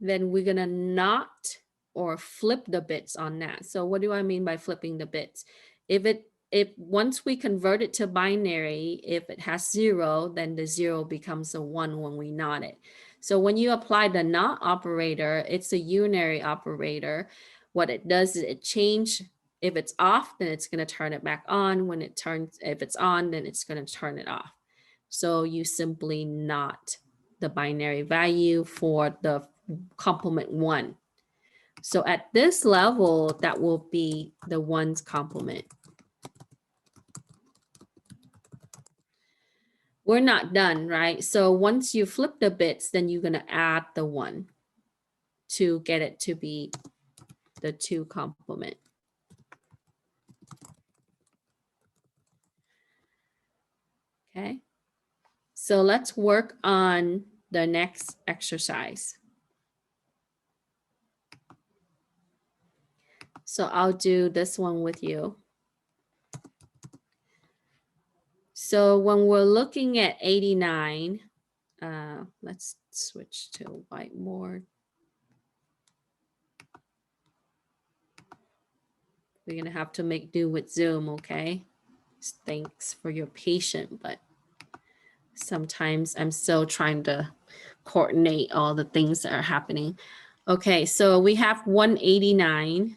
Then we're gonna not or flip the bits on that. So what do I mean by flipping the bits? If once we convert it to binary, if it has 0, then the 0 becomes a 1 when we not it. So when you apply the not operator, it's a unary operator. What it does is it change. If it's off, then it's going to turn it back on. If it's on, then it's going to turn it off. So you simply not the binary value for the complement 1. So at this level, that will be the 1's complement. We're not done, right? So once you flip the bits, then you're going to add the 1 to get it to be the 2 complement. Okay. So let's work on the next exercise. So I'll do this one with you. So when we're looking at 89, let's switch to whiteboard. We're going to have to make do with Zoom, okay? Thanks for your patience, but sometimes I'm still trying to coordinate all the things that are happening. Okay, so we have 189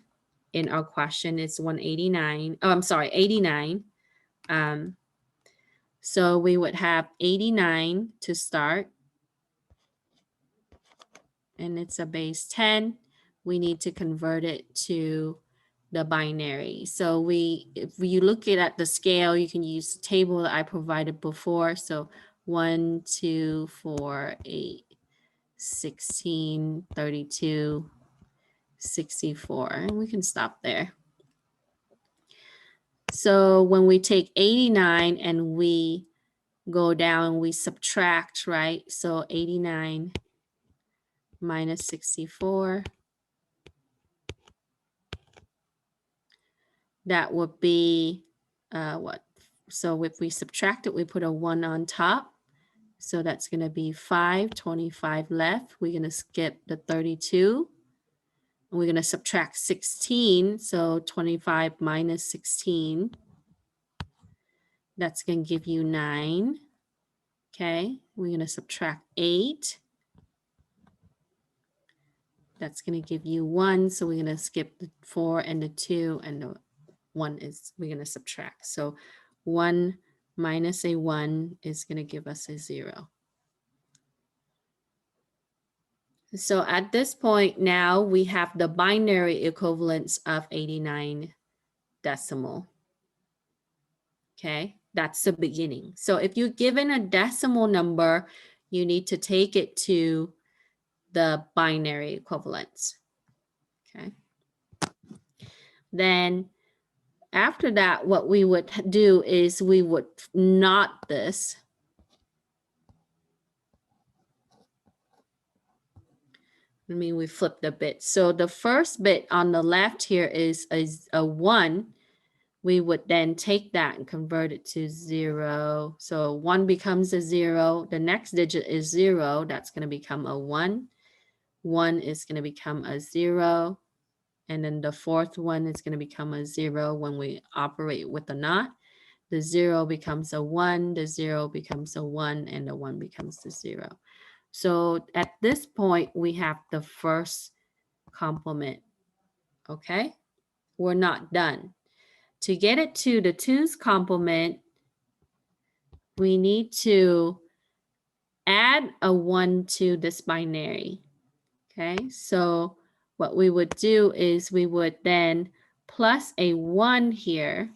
in our question. It's 189. Oh, I'm sorry, 89. So we would have 89 to start. And it's a base 10. We need to convert it to the binary. So if you look at the scale, you can use the table that I provided before. So 1, 2, 4, 8, 16, 32, 64, and we can stop there. So when we take 89 and we go down, we subtract, right? So 89 minus 64. That would be what? So if we subtract it, we put a 1 on top. So that's going to be 5, 25 left. We're going to skip the 32. And we're going to subtract 16. So 25 minus 16. That's going to give you 9. Okay. We're going to subtract 8. That's going to give you 1. So we're going to skip the 4 and the 2 and the 1 is we're going to subtract. So 1 minus a 1 is going to give us a 0. So at this point now we have the binary equivalence of 89 decimal. Okay, that's the beginning. So if you're given a decimal number, you need to take it to the binary equivalence. Okay. Then after that, what we would do is we would not this. I mean, we flip the bit. So the first bit on the left here is a 1. We would then take that and convert it to 0. So 1 becomes a 0. The next digit is 0. That's going to become a 1. 1 is going to become a 0. And then the fourth one is going to become a 0 when we operate with the not. The 0 becomes a 1. The 0 becomes a 1. And the 1 becomes the 0. So at this point, we have the first complement. Okay, we're not done. To get it to the 2's complement, we need to add a 1 to this binary. Okay, so what we would do is we would then plus a 1 here.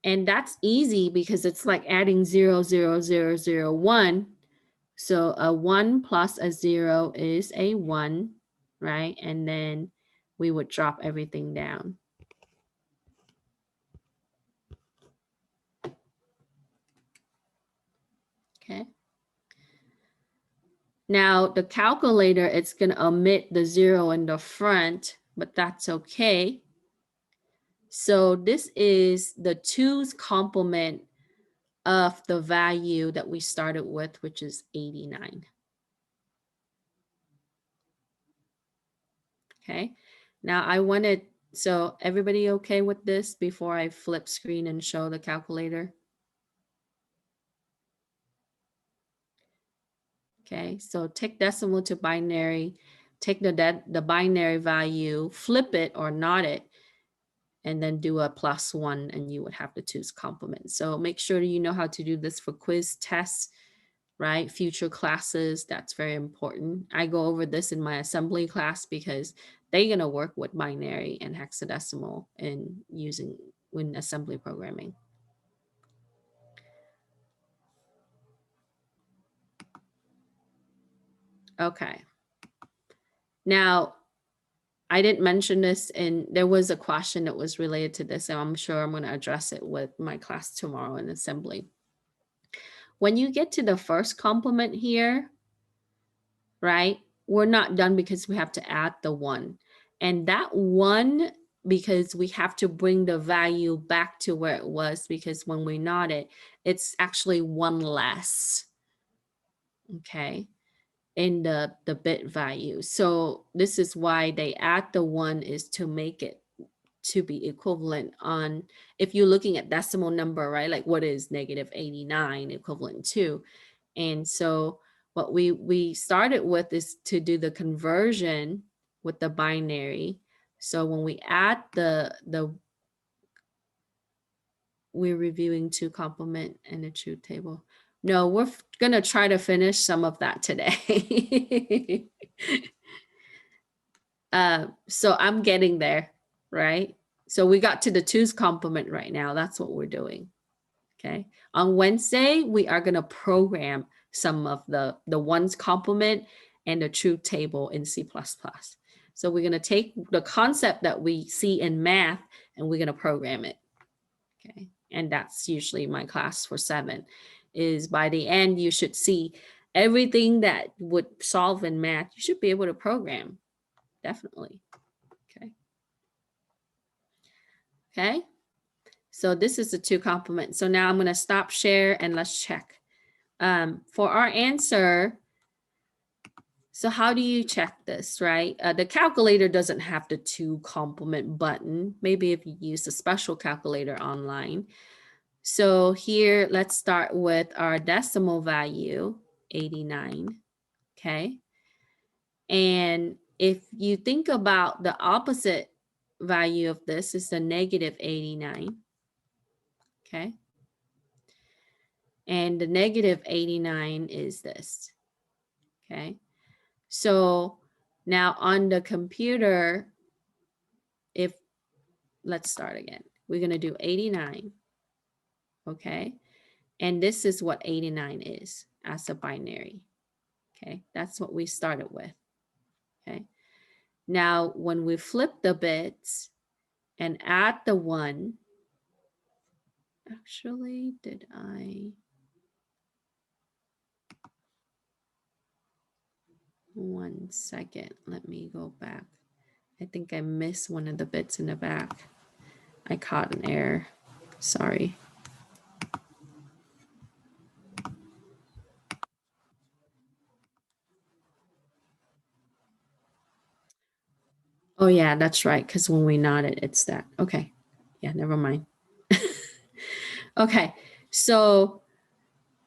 And that's easy because it's like adding 0, 0, 0, 0, 1. So a 1 plus a 0 is a 1, right? And then we would drop everything down. Okay. Now the calculator, it's going to omit the 0 in the front, but that's okay. So this is the 2's complement of the value that we started with, which is 89. Okay, now I wanted, so everybody okay with this before I flip screen and show the calculator? Okay, so take decimal to binary, take the binary value, flip it or not it, and then do a +1 and you would have the 2's complement. So make sure you know how to do this for quiz tests, right? Future classes, that's very important. I go over this in my assembly class because they're gonna work with binary and hexadecimal and using when assembly programming. Okay. Now, I didn't mention this, and there was a question that was related to this, and I'm sure I'm going to address it with my class tomorrow in assembly. When you get to the first complement here, right, we're not done because we have to add the 1. And that 1, because we have to bring the value back to where it was, because when we not it, it's actually 1 less. Okay. In the bit value. So this is why they add the 1, is to make it to be equivalent on, if you're looking at decimal number, right? Like what is -89 equivalent to? And so what we started with is to do the conversion with the binary. So when we add we're reviewing 2 complement and the truth table. No, we're going to try to finish some of that today. So I'm getting there, right? So we got to the 2's complement right now. That's what we're doing. Okay. On Wednesday, we are going to program some of the 1's complement and the truth table in C++. So we're going to take the concept that we see in math and we're going to program it. Okay. And that's usually my class for 7, is by the end, you should see everything that would solve in math. You should be able to program. Definitely. Okay. Okay. So this is the 2 complement. So now I'm going to stop share and let's check. For our answer, so how do you check this, right? The calculator doesn't have the 2 complement button. Maybe if you use a special calculator online. So here, let's start with our decimal value, 89, okay? And if you think about the opposite value of this is the -89, okay? And the -89 is this, okay? So now on the computer, if, let's start again. We're gonna do 89, okay? And this is what 89 is as a binary, okay? That's what we started with, okay? Now, when we flip the bits and add the 1, actually, did I? One second, let me go back. I think I missed one of the bits in the back. I caught an error, sorry. Oh yeah, that's right, because when we knot it, it's that. Okay, yeah, never mind. Okay, so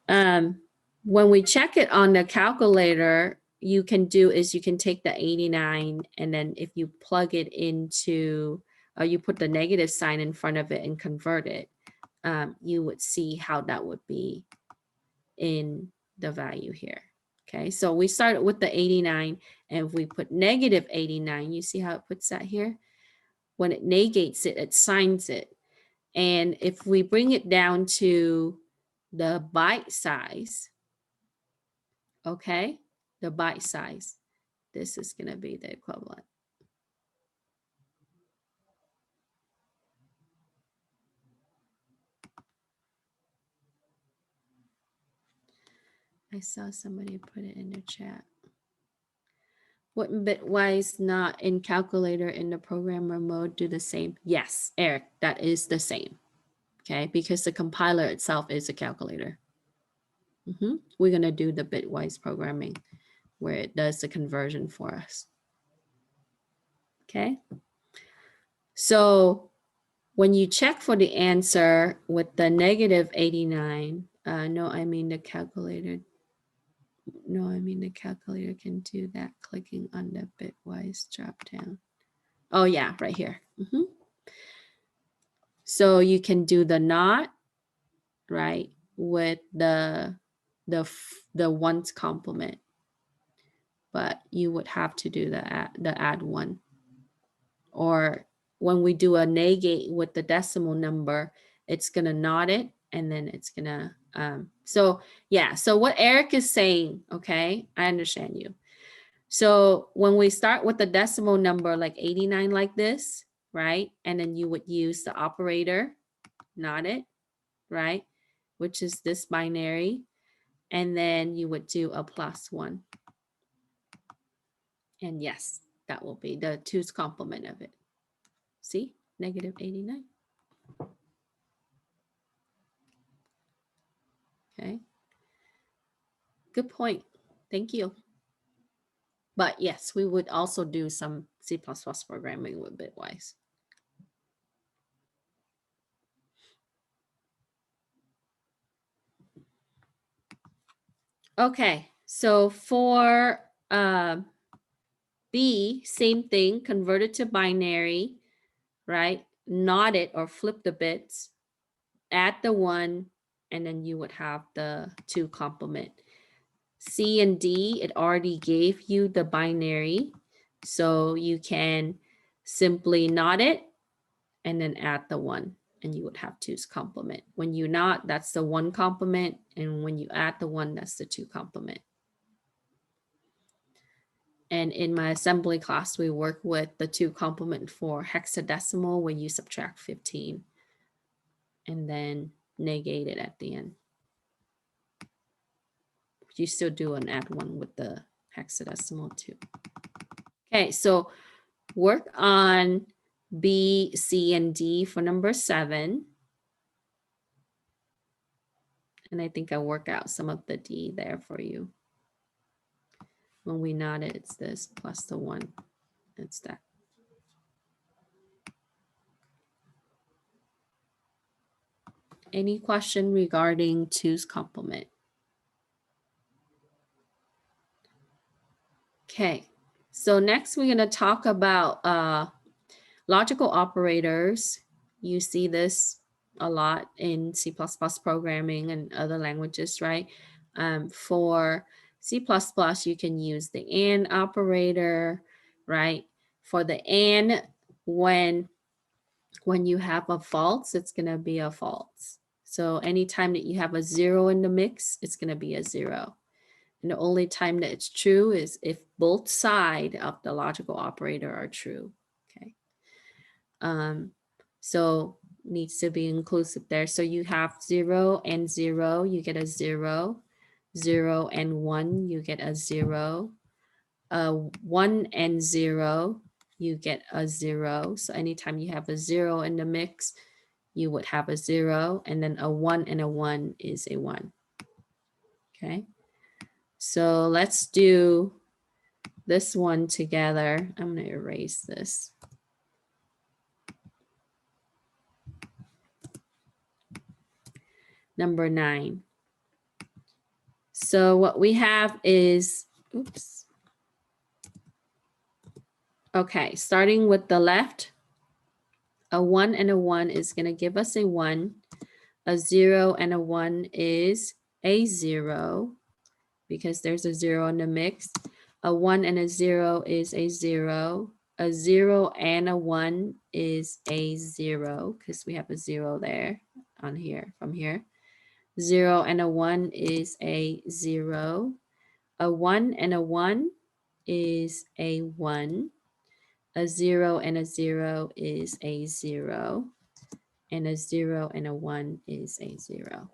when we check it on the calculator, you can take the 89 and then if you plug it into, you put the negative sign in front of it and convert it, you would see how that would be in the value here. Okay, so we started with the 89 and if we put -89, you see how it puts that here? When it negates it, it signs it. And if we bring it down to the byte size, okay, the byte size, this is going to be the equivalent. I saw somebody put it in the chat. Wouldn't bitwise not in calculator in the programmer mode do the same? Yes, Eric, that is the same. Okay, because the compiler itself is a calculator. We're going to do the bitwise programming where it does the conversion for us. Okay. So when you check for the answer with the negative 89, no, I mean the calculator. No, I mean the calculator can do that clicking on the bitwise drop down. Oh yeah, right here. So you can do the not, right, with the ones complement, but you would have to do the add one. Or when we do a negate with the decimal number, it's gonna not it, and then it's gonna so yeah. So what Eric is saying, okay, I understand you. So when we start with the decimal number like 89 like this, right, and then you would use the operator, not it, right, which is this binary, and then you would do a +1. And yes, that will be the 2's complement of it. See, negative 89. Okay. Good point. Thank you. But yes, we would also do some C++ programming with bitwise. Okay, so for B, same thing, convert it to binary, right? Not it or flip the bits, add the 1, and then you would have the 2 complement. C and D, it already gave you the binary, so you can simply not it and then add the 1, and you would have 2's complement. When you not, that's the 1 complement, and when you add the 1, that's the 2 complement. And in my assembly class, we work with the 2 complement for hexadecimal, where you subtract 15 and then negate it at the end. You still do an add 1 with the hexadecimal too. Okay, so work on B, C, and D for number 7. And I think I work out some of the D there for you. When we not it, it's this plus the 1. It's that. Any question regarding 2's complement? Okay, so next we're going to talk about logical operators. You see this a lot in C++ programming and other languages, right? For C++, you can use the AND operator, right? For the AND, when you have a false, it's going to be a false. So anytime that you have a 0 in the mix, it's going to be a 0. And the only time that it's true is if both sides of the logical operator are true. Okay. So needs to be inclusive there. So you have 0 and 0, you get a 0. 0 and 1, you get a 0. 1 and 0, you get a 0. So anytime you have a 0 in the mix, you would have a 0. And then a 1 and a 1 is a 1. Okay. So let's do this one together. I'm going to erase this. Number 9. So what we have is, oops. Okay, starting with the left, a 1 and a 1 is going to give us a 1. A 0 and a 1 is a 0 because there's a 0 in the mix. A 1 and a 0 is a 0. A 0 and a 1 is a 0 because we have a 0 there on here from here. 0 and a 1 is a 0. A 1 and a 1 is a 1. A 0 and a 0 is a 0. And a 0 and a 1 is a 0.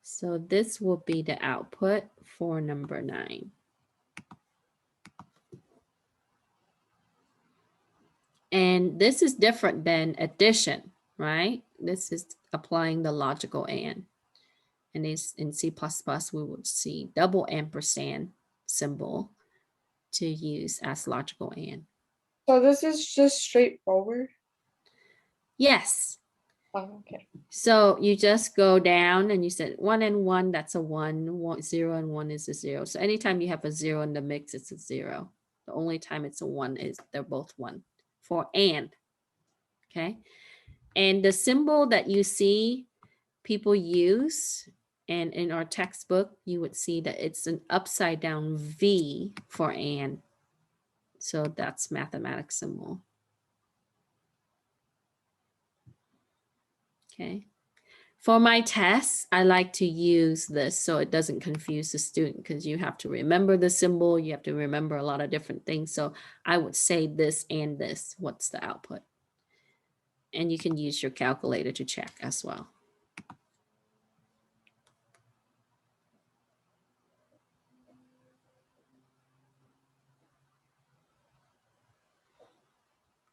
So this will be the output for number 9. And this is different than addition, right? This is applying the logical and. And is in C++, we would see double ampersand symbol to use as logical and. So this is just straightforward. Yes. Oh, okay. So you just go down and you said 1 and 1, that's a 1, 0 and 1 is a 0. So anytime you have a 0 in the mix, it's a 0. The only time it's a 1 is they're both 1 for and. Okay. And the symbol that you see people use, and in our textbook, you would see that it's an upside down V for and. So that's mathematics symbol. Okay. For my tests, I like to use this so it doesn't confuse the student because you have to remember the symbol. You have to remember a lot of different things. So I would say this and this. What's the output? And you can use your calculator to check as well.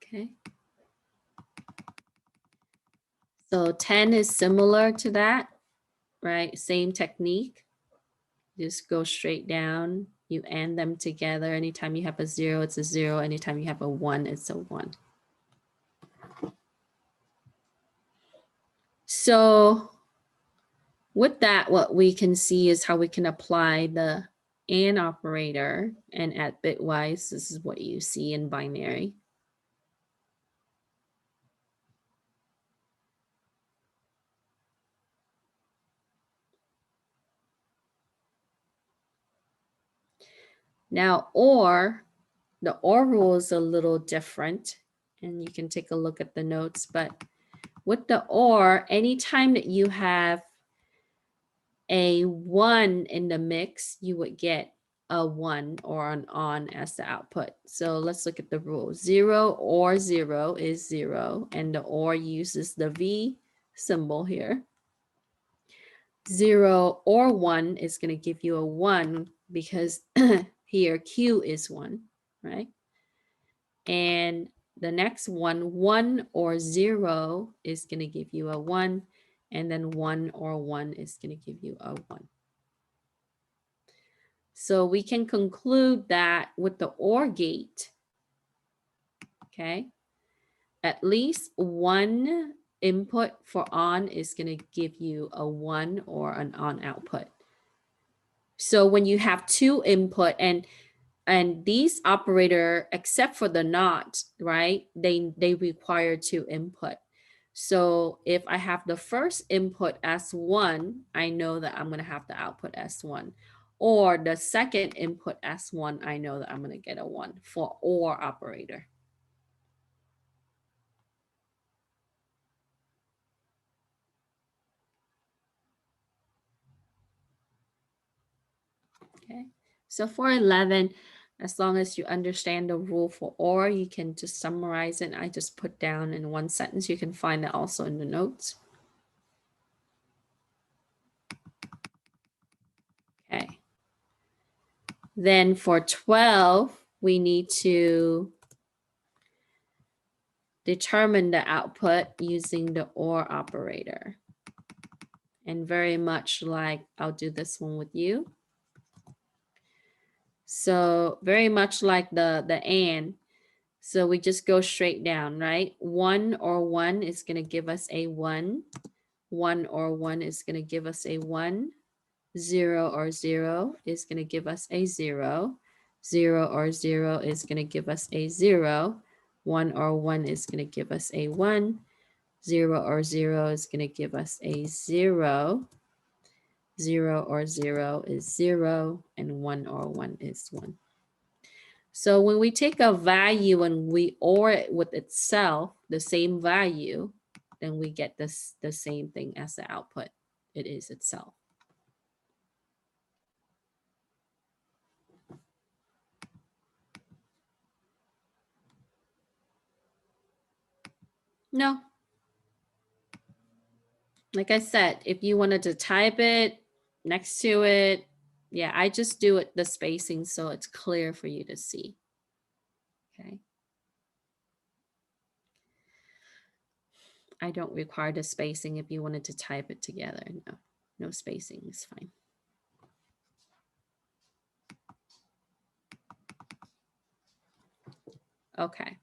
Okay. So 10 is similar to that, right? Same technique. Just go straight down. You AND them together. Anytime you have a 0, it's a 0. Anytime you have a 1, it's a 1. So with that, what we can see is how we can apply the AND operator, and at bitwise, this is what you see in binary. Now, the OR rule is a little different, and you can take a look at the notes, but with the OR, anytime that you have a 1 in the mix, you would get a 1 or an on as the output. So let's look at the rule. 0 or 0 is 0, and the OR uses the V symbol here. 0 or 1 is going to give you a 1 because here Q is 1, right? And the next one, 1 or 0 is going to give you a 1, and then 1 or 1 is going to give you a 1. So we can conclude that with the OR gate, okay, at least one input for on is going to give you a 1 or an on output. So when you have 2 input and these operator, except for the not, right, they require 2 input. So if I have the first input as 1, I know that I'm going to have the output as 1. Or the second input as 1, I know that I'm going to get a 1 for OR operator. Okay, so for 11, as long as you understand the rule for OR, you can just summarize it. I just put down in one sentence. You can find it also in the notes. Okay. Then for 12, we need to determine the output using the OR operator. And very much like, I'll do this one with you. So very much like the AND. So we just go straight down, right? 1 or 1 is going to give us a 1. 1 or 1 is going to give us a 1. 0 or 0 is going to give us a 0. 0 or 0 is going to give us a 0. 1 or 1 is going to give us a 1. 0 or 0 is going to give us a 0. 0 or 0 is 0. And 1 or 1 is 1. So when we take a value and we OR it with itself, the same value, then we get this the same thing as the output. It is itself. No. Like I said, if you wanted to type it next to it, yeah, I just do it the spacing so it's clear for you to see. Okay. I don't require the spacing if you wanted to type it together. No, no spacing is fine. Okay.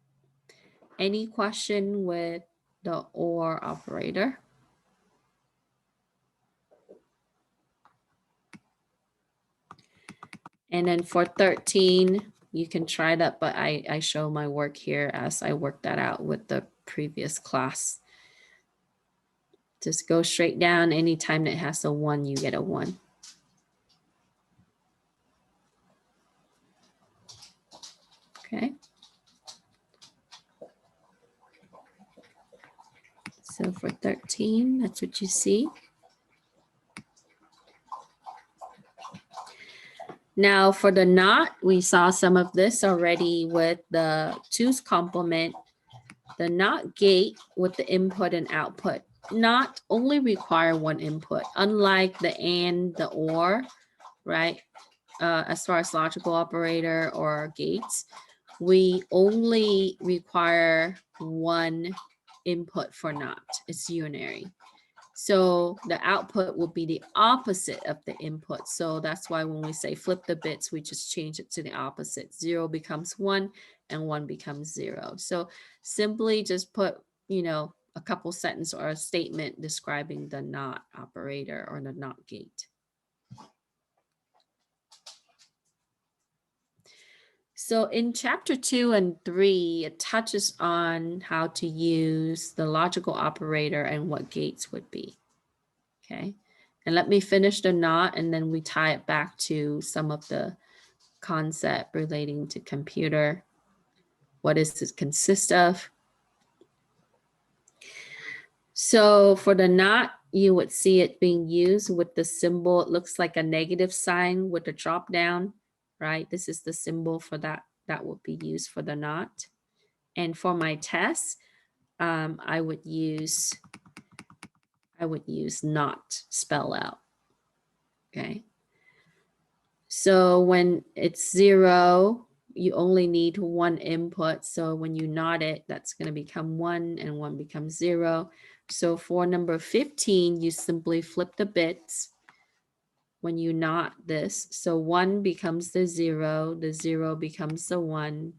Any question with the OR operator? And then for 13, you can try that, but I show my work here as I work that out with the previous class. Just go straight down. Anytime that has a 1, you get a 1. Okay. So for 13, that's what you see. Now for the NOT, we saw some of this already with the 2's complement. The NOT gate with the input and output NOT only require one input, unlike the AND, the OR, right? As far as logical operator or gates, we only require one input for NOT. It's unary. So the output will be the opposite of the input. So that's why when we say flip the bits, we just change it to the opposite. 0 becomes 1 and 1 becomes 0. So simply just put, you know, a couple sentence or a statement describing the NOT operator or the NOT gate. So in chapter 2 and 3, it touches on how to use the logical operator and what gates would be. Okay. And let me finish the NOT and then we tie it back to some of the concept relating to computer. What does it consist of? So for the NOT, you would see it being used with the symbol. It looks like a negative sign with a drop down, right? This is the symbol for that. That would be used for the NOT. And for my test, I would use NOT spell out. Okay. So when it's 0, you only need one input. So when you NOT it, that's going to become 1 and 1 becomes 0. So for number 15, you simply flip the bits when you NOT this. So 1 becomes the 0 becomes the 1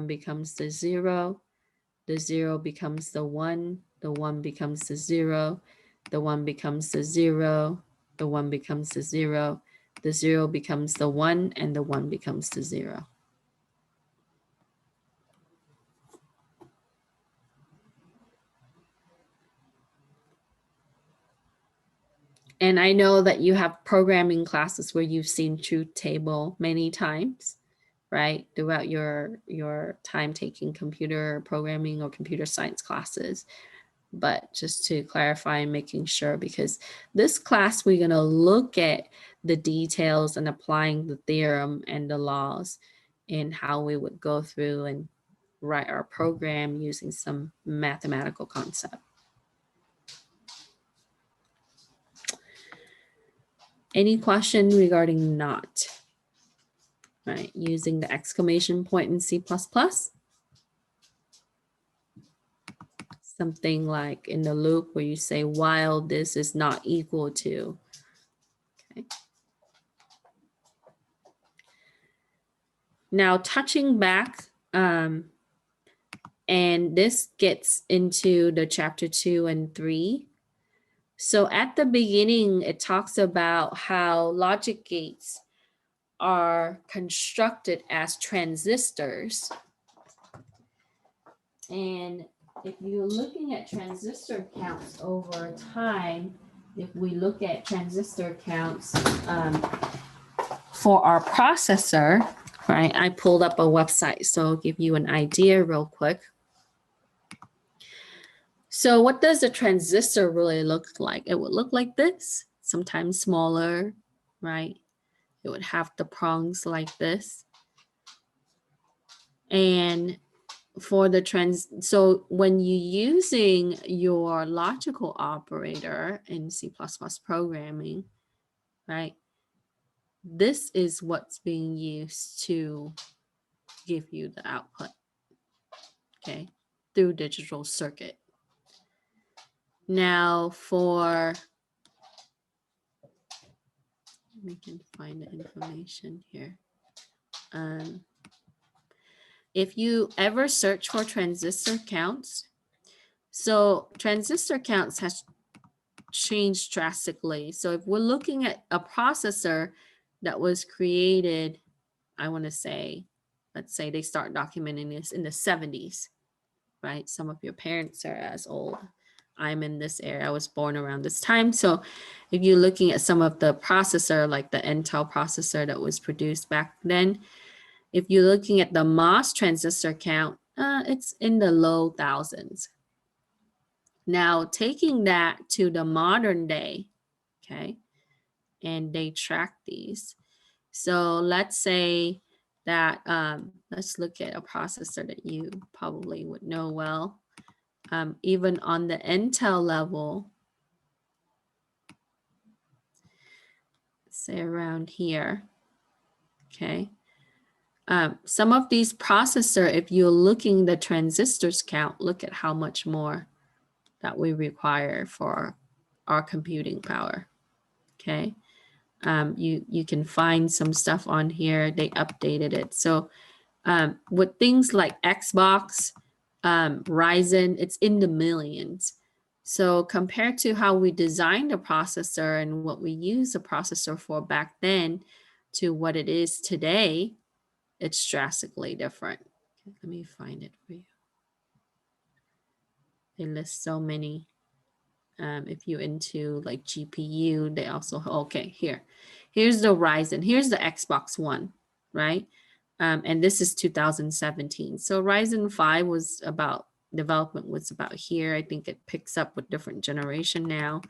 becomes the 0 becomes the 1 becomes the 0 becomes the 0 becomes the 0 the 0 becomes the 1 and the 1 becomes the 0. And I know that you have programming classes where you've seen truth table many times, right? Throughout your time taking computer programming or computer science classes. But just to clarify and making sure, because this class, we're going to look at the details and applying the theorem and the laws and how we would go through and write our program using some mathematical concept. Any question regarding NOT? Right, using the exclamation point in C++. Something like in the loop where you say while this is not equal to. Okay. Now touching back, and this gets into the chapter 2 and 3. So at the beginning, it talks about how logic gates are constructed as transistors. And if you're looking at transistor counts over time, if we look at transistor counts for our processor, right? I pulled up a website, so I'll give you an idea real quick. So what does a transistor really look like? It would look like this, sometimes smaller, right? It would have the prongs like this. And for the so when you're using your logical operator in C++ programming, right? This is what's being used to give you the output, okay, through digital circuit. Now for, we can find the information here. If you ever search for transistor counts, so transistor counts has changed drastically. So if we're looking at a processor that was created, I want to say, let's say they start documenting this in the 70s, right? Some of your parents are as old. I'm in this area. I was born around this time. So if you're looking at some of the processor, like the Intel processor that was produced back then, if you're looking at the MOS transistor count, it's in the low thousands. Now, taking that to the modern day, okay, and they track these. So let's say that, let's look at a processor that you probably would know well. Even on the Intel level, say around here, okay. Some of these processor, if you're looking the transistors count, look at how much more that we require for our computing power, okay. You can find some stuff on here, they updated it. So with things like Xbox, Ryzen, it's in the millions. So compared to how we designed a processor and what we use a processor for back then to what it is today, it's drastically different. Okay, let me find it for you. They list so many. If you're into like GPU, they also, okay, here's the Ryzen, here's the Xbox One, right? And this is 2017. So Ryzen 5 was about, development was about here. I think it picks up with different generation now.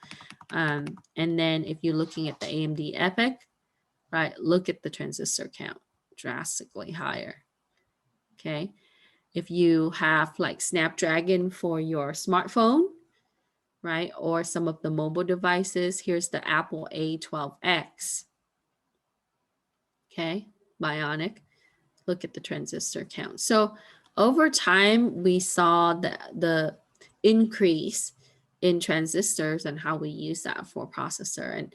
And then if you're looking at the AMD EPYC, right, look at the transistor count, drastically higher, okay? If you have like Snapdragon for your smartphone, right, or some of the mobile devices, here's the Apple A12X, okay, Bionic. Look at the transistor count. So over time, we saw the increase in transistors and how we use that for processor.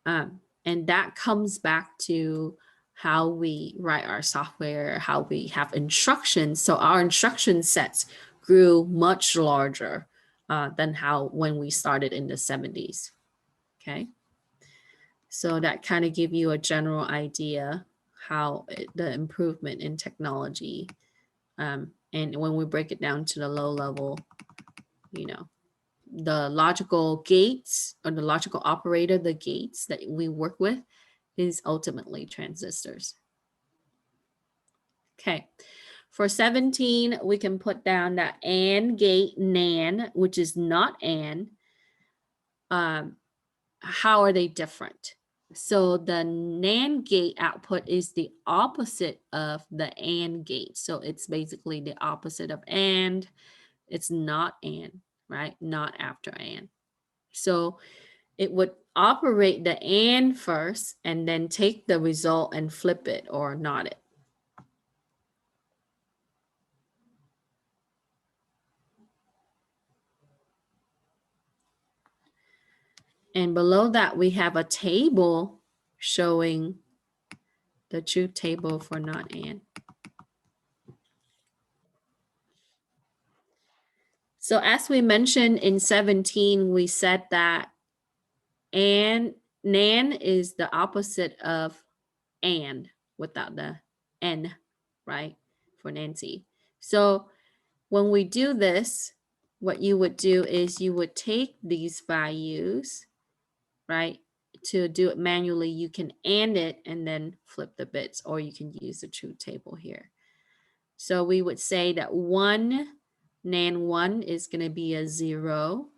And that comes back to how we write our software, how we have instructions. So our instruction sets grew much larger than when we started in the 70s, okay? So that kind of give you a general idea how the improvement in technology, and when we break it down to the low level, you know, the logical gates or the logical operator, the gates that we work with is ultimately transistors. Okay, for 17, we can put down that AND gate NAND, which is not AND. How are they different? So the NAND gate output is the opposite of the AND gate. So it's basically the opposite of AND. It's not AND, right? Not after AND. So it would operate the AND first and then take the result and flip it or not it. And below that, we have a table showing the truth table for not AND. So as we mentioned in 17, we said that NAND is the opposite of AND without the N, right, for Nancy. So when we do this, what you would do is you would take these values, right? To do it manually, you can AND it and then flip the bits, or you can use the truth table here. So we would say that NAND 1 is going to be a 0.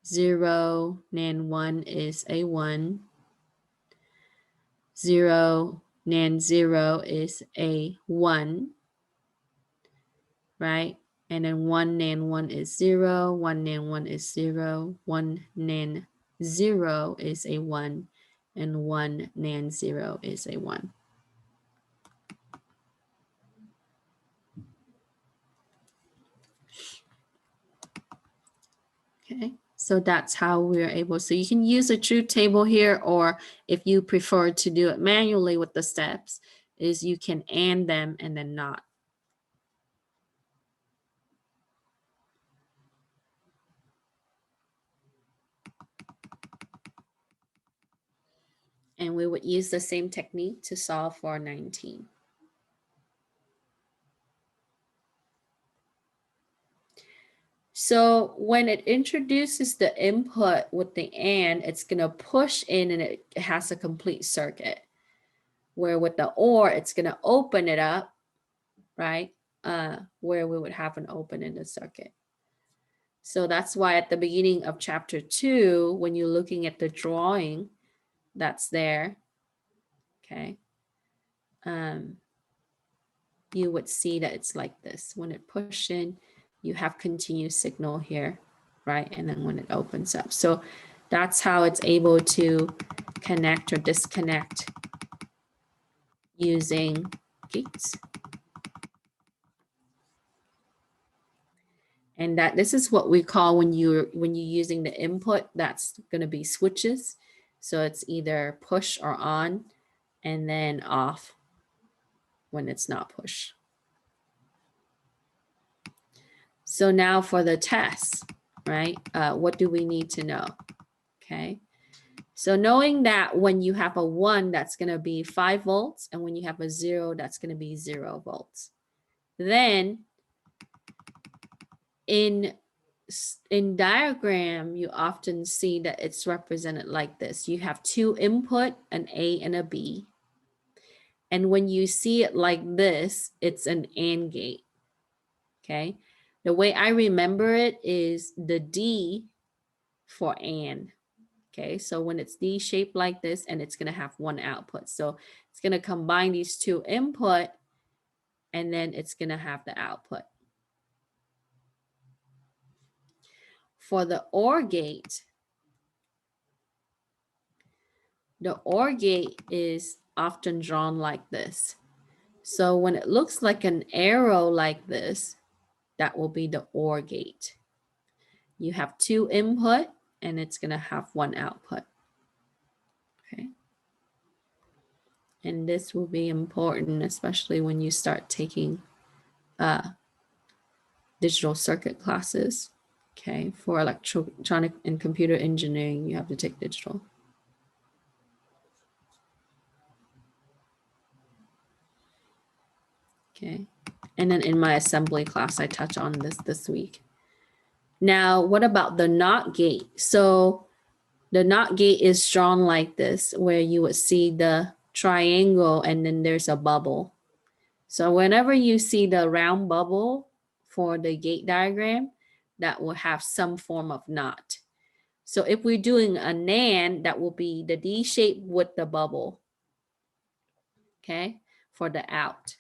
0 NAND 1 is a 1. 0 NAND 0 is a 1, right? And then 1 NAND 1 is 0, 1 NAND 1 is 0, 1 NAND 0 is a 1, and 1 NAND 0 is a 1. Okay, so that's how we're able, so you can use a truth table here, or if you prefer to do it manually with the steps, is you can and them and then not. And we would use the same technique to solve for 19. So when it introduces the input with the and, it's going to push in and it has a complete circuit. Where with the or, it's going to open it up, right? Where we would have an open-ended circuit. So that's why at the beginning of chapter 2, when you're looking at the drawing that's there, okay, you would see that it's like this. When it pushes in, you have continuous signal here, right? And then when it opens up. So that's how it's able to connect or disconnect using gates. And that this is what we call when you're using the input, that's going to be switches. So it's either push or on and then off when it's not push. So now for the test, right? What do we need to know? Okay. So knowing that when you have a 1, that's going to be 5 volts. And when you have a 0, that's going to be 0 volts. Then in diagram, you often see that it's represented like this. You have 2 input, an A and a B. And when you see it like this, it's an AND gate. Okay. The way I remember it is the D for AND. Okay. So when it's D shaped like this, and it's going to have 1 output. So it's going to combine these 2 input, and then it's going to have the output. For the OR gate, the OR gate is often drawn like this. So when it looks like an arrow like this, that will be the OR gate. You have 2 input and it's going to have 1 output. Okay. And this will be important, especially when you start taking digital circuit classes. Okay. For electronic and computer engineering, you have to take digital. Okay. And then in my assembly class, I touch on this week. Now, what about the NOT gate? So the NOT gate is drawn like this, where you would see the triangle and then there's a bubble. So whenever you see the round bubble for the gate diagram, that will have some form of NOT. So if we're doing a NAND, that will be the D shape with the bubble, okay, for the out.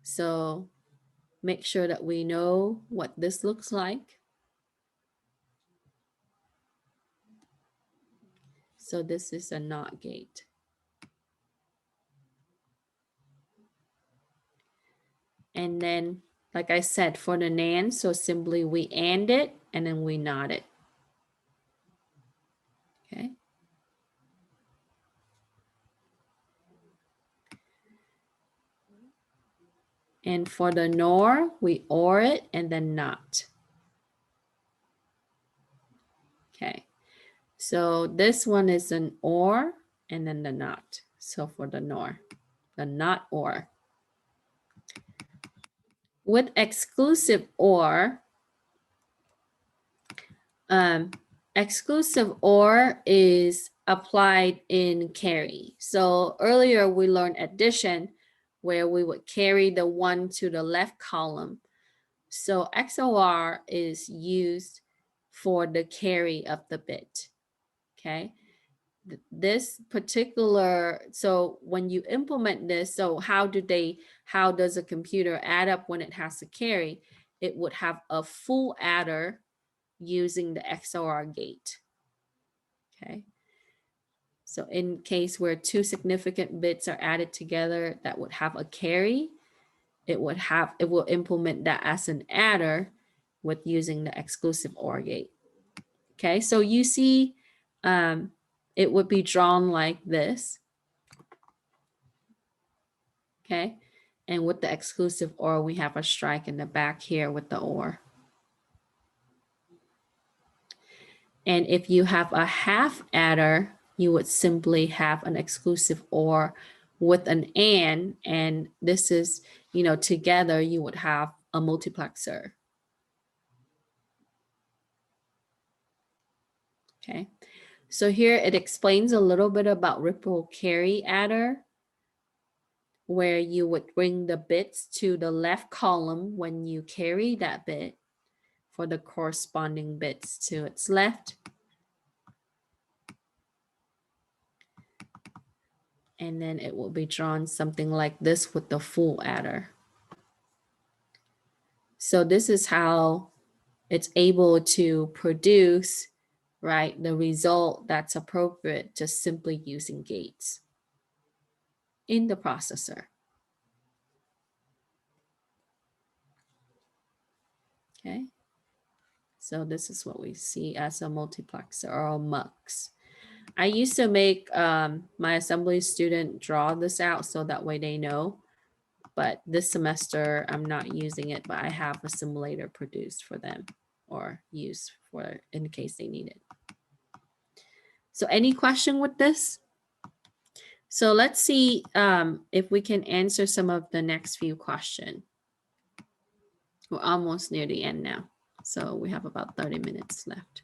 So make sure that we know what this looks like. So this is a NOT gate. And then, like I said, for the NAND, so simply we AND it and then we NOT it. Okay. And for the NOR, we OR it and then NOT. Okay. So this one is an OR and then the NOT. So for the NOR, the NOT OR. With exclusive OR, exclusive OR is applied in carry. So earlier we learned addition, where we would carry the 1 to the left column. So XOR is used for the carry of the bit. Okay. This particular, so when you implement this, so how does a computer add up when it has to carry? It would have a full adder using the XOR gate. Okay. So in case where 2 significant bits are added together that would have a carry, it will implement that as an adder, with using the exclusive OR gate. Okay, so you see it would be drawn like this. Okay, and with the exclusive OR, we have a strike in the back here with the OR. And if you have a half adder, you would simply have an exclusive OR with an and this is, you know, together you would have a multiplexer. Okay, so here it explains a little bit about ripple carry adder, where you would bring the bits to the left column when you carry that bit for the corresponding bits to its left. And then it will be drawn something like this with the full adder. So this is how it's able to produce, right, the result that's appropriate just simply using gates in the processor. Okay, so this is what we see as a multiplexer or a MUX. I used to make my assembly student draw this out so that way they know, but this semester I'm not using it, but I have a simulator produced for them or used for in case they need it. So any question with this? So let's see if we can answer some of the next few questions. We're almost near the end now. So we have about 30 minutes left.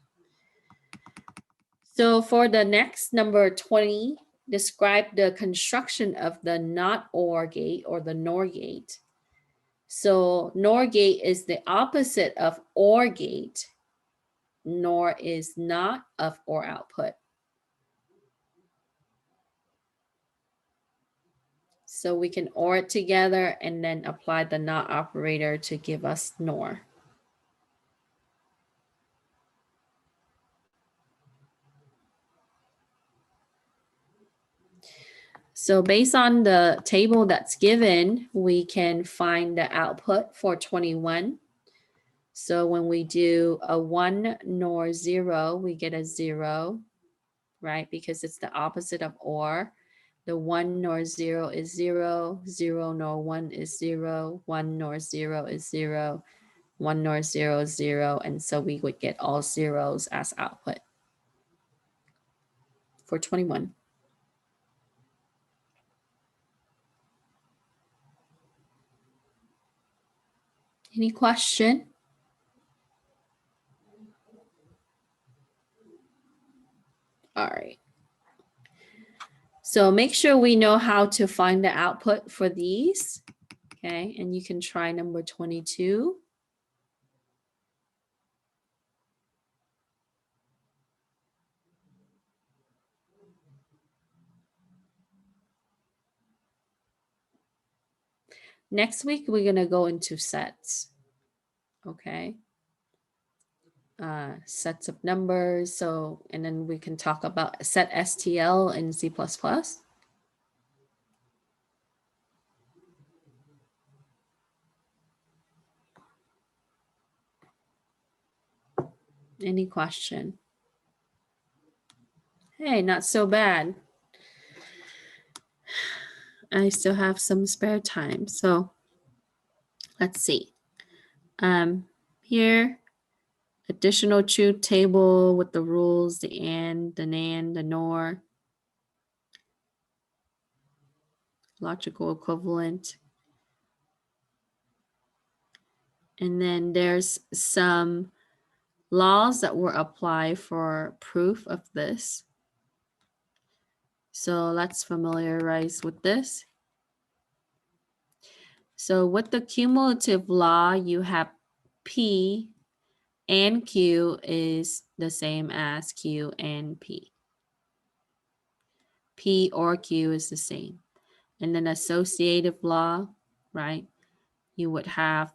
So for the next number 20, describe the construction of the not OR gate or the NOR gate. So NOR gate is the opposite of OR gate. NOR is not of OR output. So we can OR it together and then apply the not operator to give us NOR. So based on the table that's given, we can find the output for 21. So when we do a 1 NOR 0, we get a 0, right? Because it's the opposite of OR. The 1 NOR 0 is 0, 0 NOR 1 is 0, 1 NOR 0 is 0, 1 NOR 0 is 0, and so we would get all zeros as output for 21. Any question? All right. So make sure we know how to find the output for these. Okay, and you can try number 22. Next week, we're going to go into sets. Okay. Sets of numbers. So, and then we can talk about set STL in C++. Any question? Hey, not so bad. I still have some spare time. So let's see. Here, additional truth table with the rules, the AND, the NAND, the NOR. Logical equivalent. And then there's some laws that were applied for proof of this. So let's familiarize with this. So with the cumulative law, you have P and Q is the same as Q and P. P or Q is the same. And then associative law, right? You would have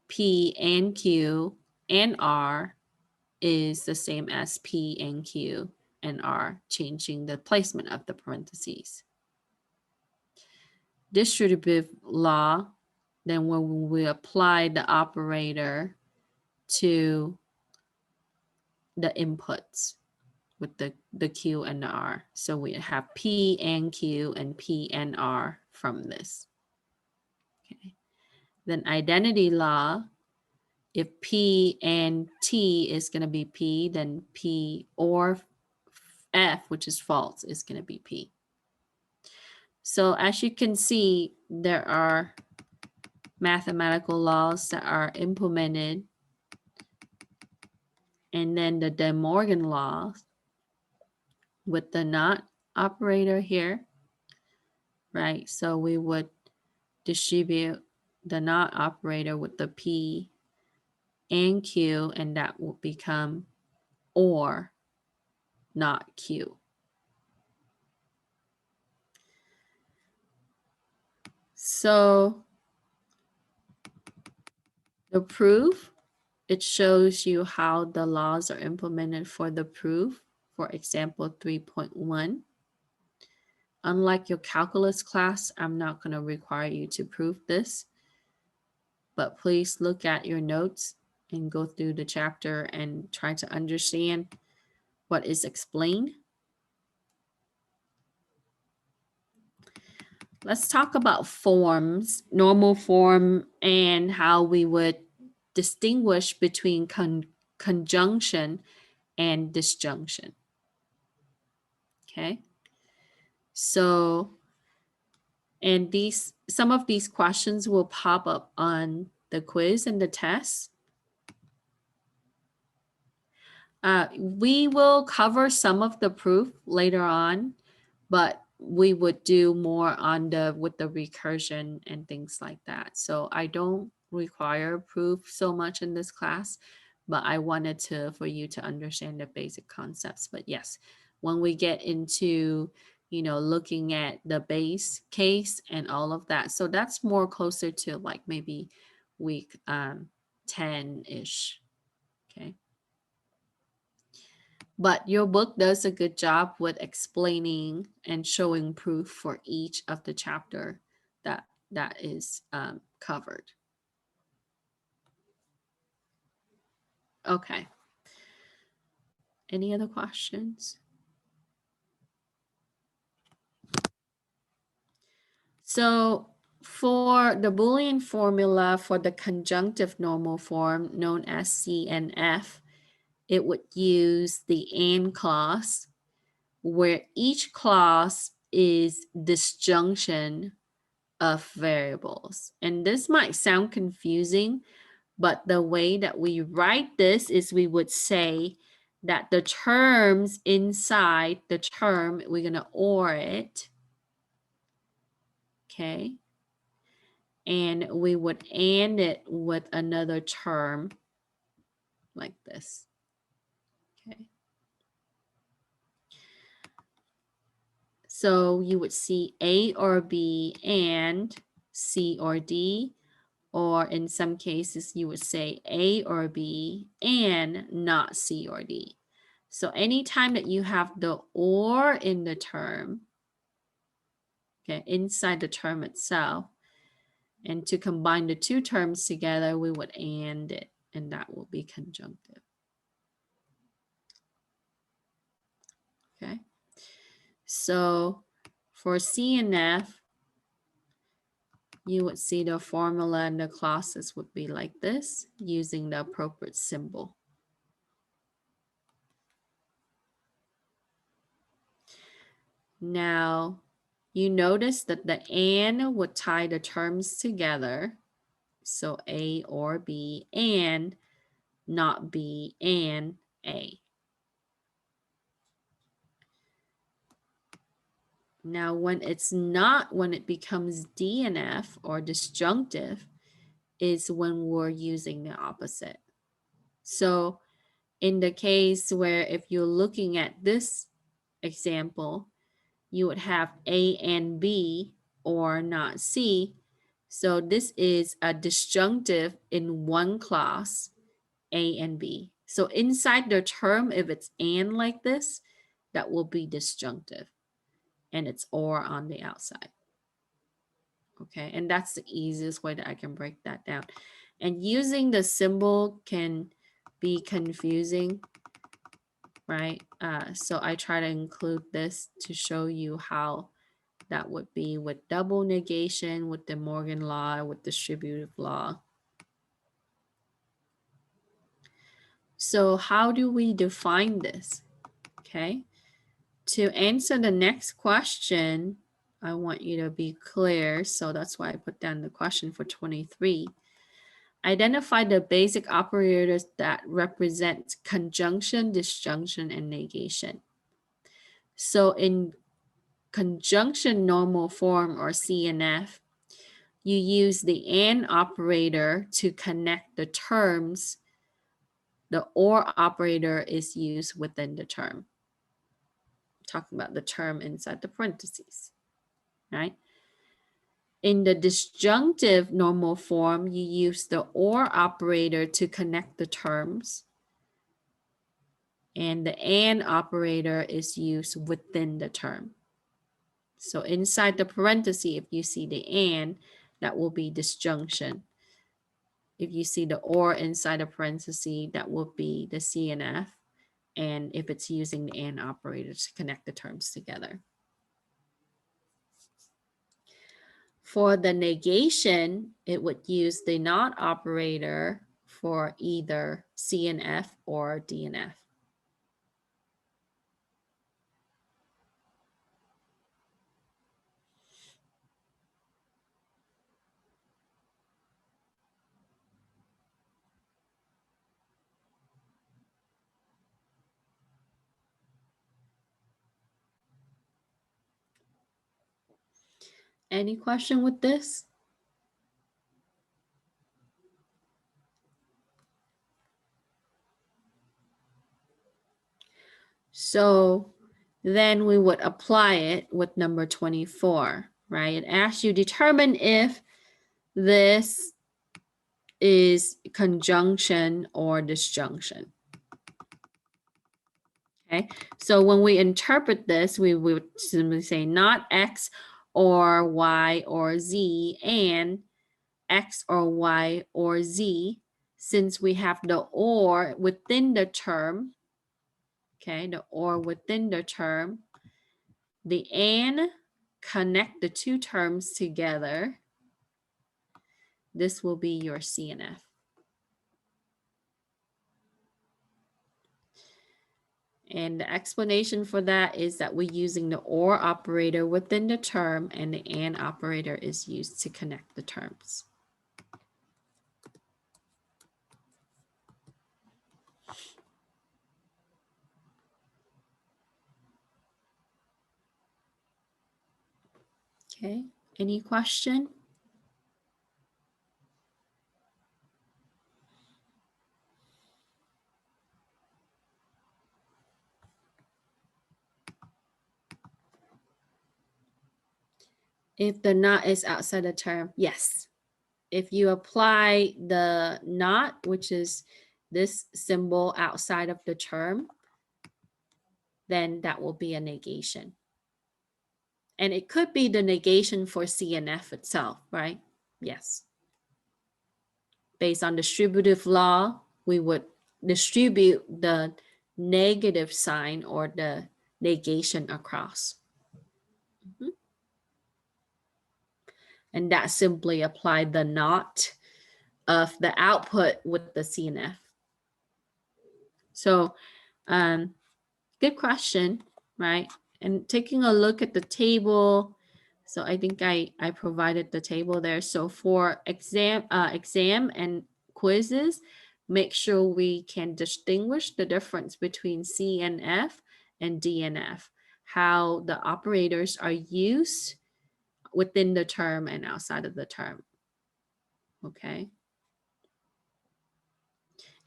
P and Q and R is the same as P and Q and R, changing the placement of the parentheses. Distributive law, then when we apply the operator to the inputs with the Q and the R. So we have P and Q and P and R from this. Okay. Then identity law, if P and T is going to be P, then P or F, which is false, is going to be P. So as you can see, there are mathematical laws that are implemented, and then the De Morgan law with the not operator here, right? So we would distribute the not operator with the P and Q, and that will become or not Q. So the proof, it shows you how the laws are implemented for the proof. For example, 3.1. Unlike your calculus class, I'm not going to require you to prove this, but please look at your notes and go through the chapter and try to understand what is explained. Let's talk about forms, normal form, and how we would distinguish between conjunction and disjunction. Okay. So, and some of these questions will pop up on the quiz and the test. We will cover some of the proof later on, but we would do more on with the recursion and things like that. So I don't require proof so much in this class, but I wanted for you to understand the basic concepts. But yes, when we get into, looking at the base case and all of that, so that's more closer to like maybe week 10-ish. Okay. But your book does a good job with explaining and showing proof for each of the chapter that is covered. Okay. Any other questions? So for the Boolean formula for the conjunctive normal form known as CNF, it would use the AND clause, where each clause is disjunction of variables. And this might sound confusing, but the way that we write this is we would say that the terms inside the term, we're going to OR it. Okay. And we would AND it with another term like this. Okay. So you would see A or B and C or D, or in some cases you would say A or B and not C or D. So anytime that you have the or in the term, okay, inside the term itself, and to combine the two terms together, we would AND it, and that will be conjunctive. Okay. So for CNF, you would see the formula and the clauses would be like this, using the appropriate symbol. Now, you notice that the AND would tie the terms together. So A or B, and not B and A. Now, when it becomes DNF or disjunctive, is when we're using the opposite. So in the case where if you're looking at this example, you would have A and B or not C. So this is a disjunctive in one clause, A and B. So inside the term, if it's and like this, that will be disjunctive, and it's or on the outside. Okay, and that's the easiest way that I can break that down. And using the symbol can be confusing, right? So I try to include this to show you how that would be with double negation, with the Morgan law, with distributive law. So how do we define this? Okay. To answer the next question, I want you to be clear. So that's why I put down the question for 23. Identify the basic operators that represent conjunction, disjunction, and negation. So in conjunction normal form, or CNF, you use the AND operator to connect the terms. The OR operator is used within the term. Talking about the term inside the parentheses, right? In the disjunctive normal form, you use the OR operator to connect the terms. And the AND operator is used within the term. So inside the parenthesis, if you see the AND, that will be disjunction. If you see the OR inside a parenthesis, that will be the CNF. And if it's using the AND operator to connect the terms together. For the negation, it would use the NOT operator for either CNF or DNF. Any question with this? So then we would apply it with number 24, right? It asks you determine if this is conjunction or disjunction. Okay, so when we interpret this, we would simply say not X or Y or Z and X or Y or Z, since we have the or within the term. Okay, the or within the term, the and connect the two terms together. This will be your CNF. And the explanation for that is that we're using the OR operator within the term, and the AND operator is used to connect the terms. Okay, any question? If the not is outside the term, yes. If you apply the not, which is this symbol outside of the term, then that will be a negation. And it could be the negation for CNF itself, right? Yes. Based on distributive law, we would distribute the negative sign or the negation across. And that simply applied the not of the output with the CNF. So good question, right? And taking a look at the table, so I think I provided the table there. So for exam and quizzes, make sure we can distinguish the difference between CNF and DNF, how the operators are used within the term and outside of the term. Okay.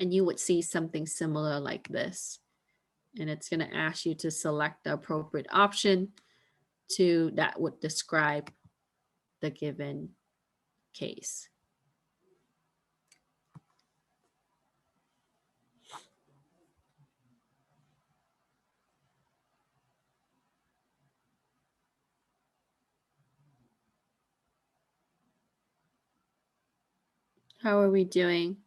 And you would see something similar like this. And it's going to ask you to select the appropriate option that would describe the given case. How are we doing?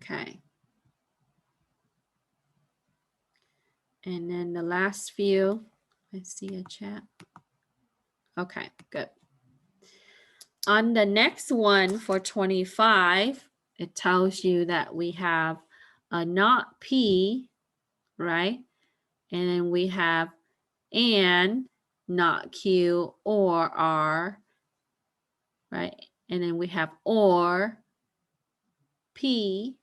Okay. And then the last few, I see a chat. Okay, good. On the next one for 25, it tells you that we have a not P, right? And then we have and not Q or R, right? And then we have or P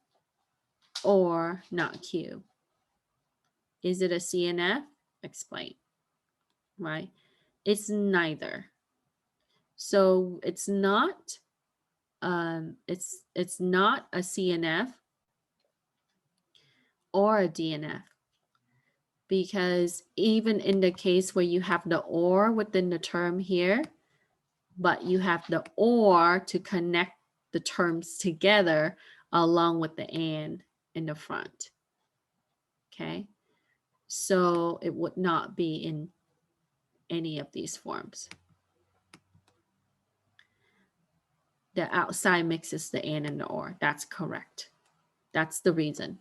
or not Q. Is it a CNF? Explain, right? It's neither. So it's not it's not a CNF or a DNF, because even in the case where you have the or within the term here, but you have the or to connect the terms together along with the and in the front. Okay, so it would not be in any of these forms. The outside mixes the and the or. That's correct. That's the reason.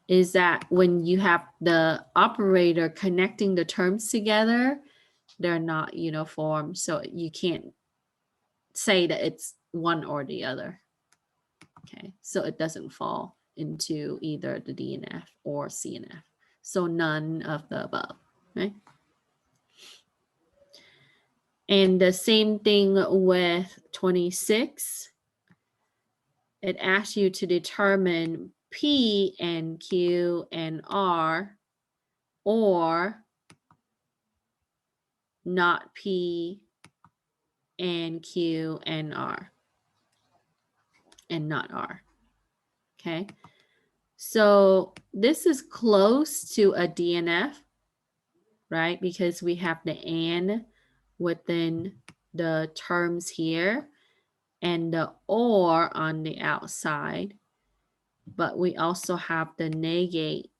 Is that when you have the operator connecting the terms together, they're not uniform. So you can't say that it's one or the other. Okay, so it doesn't fall into either the DNF or CNF. So none of the above, right? And the same thing with 26. It asks you to determine P and Q and R, or not P and Q and R, and not R. Okay, so this is close to a DNF, right? Because we have the and within the terms here and the or on the outside, but we also have the negate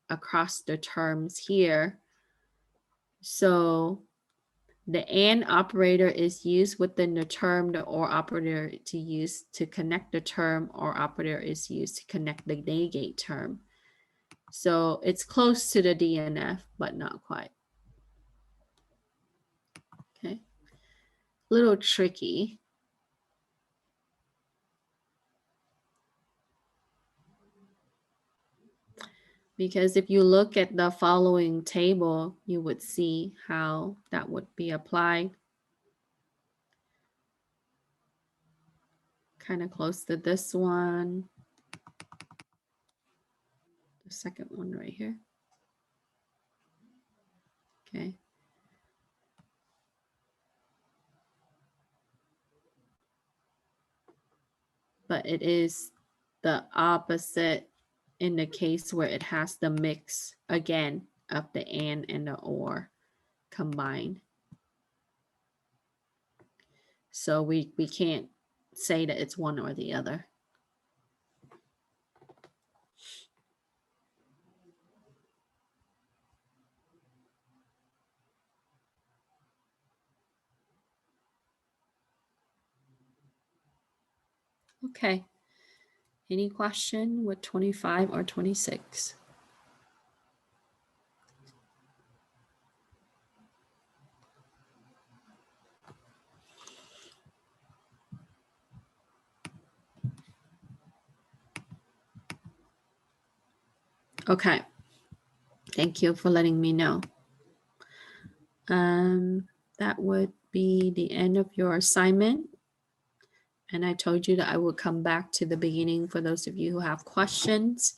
across the terms here. So the and operator is used within the term, the or operator to use to connect the term, or operator is used to connect the negate term. So it's close to the DNF, but not quite. Okay, little tricky. Because if you look at the following table, you would see how that would be applied. Kind of close to this one. The second one right here. Okay. But it is the opposite in the case where it has the mix again of the and the or combined. So we can't say that it's one or the other. Okay. Any question with 25 or 26? Okay. Thank you for letting me know. That would be the end of your assignment. And I told you that I would come back to the beginning for those of you who have questions.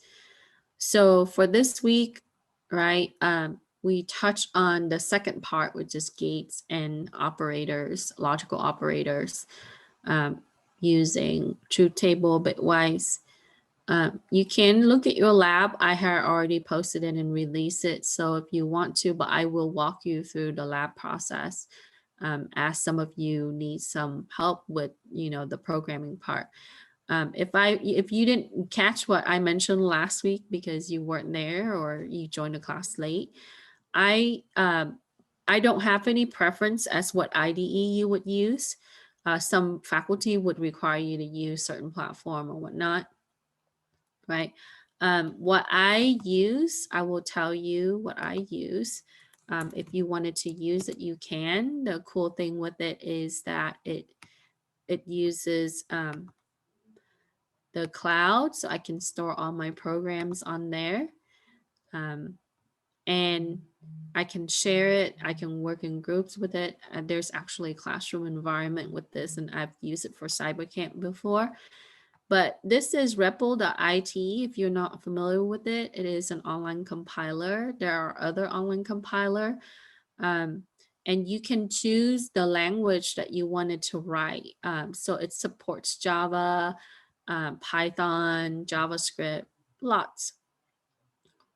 So for this week, right, we touched on the second part, which is gates and operators, logical operators, using truth table, bitwise. You can look at your lab. I had already posted it and released it. So if you want to, but I will walk you through the lab process as some of you need some help with, the programming part. If you didn't catch what I mentioned last week because you weren't there or you joined the class late, I don't have any preference as what IDE you would use. Some faculty would require you to use certain platform or whatnot. right? What I use, I will tell you what I use. If you wanted to use it, you can. The cool thing with it is that it uses the cloud, so I can store all my programs on there. And I can share it. I can work in groups with it. There's actually a classroom environment with this, and I've used it for cybercamp before. But this is REPL.it. If you're not familiar with it, it is an online compiler. There are other online compiler. And you can choose the language that you wanted to write. So it supports Java, Python, JavaScript, lots.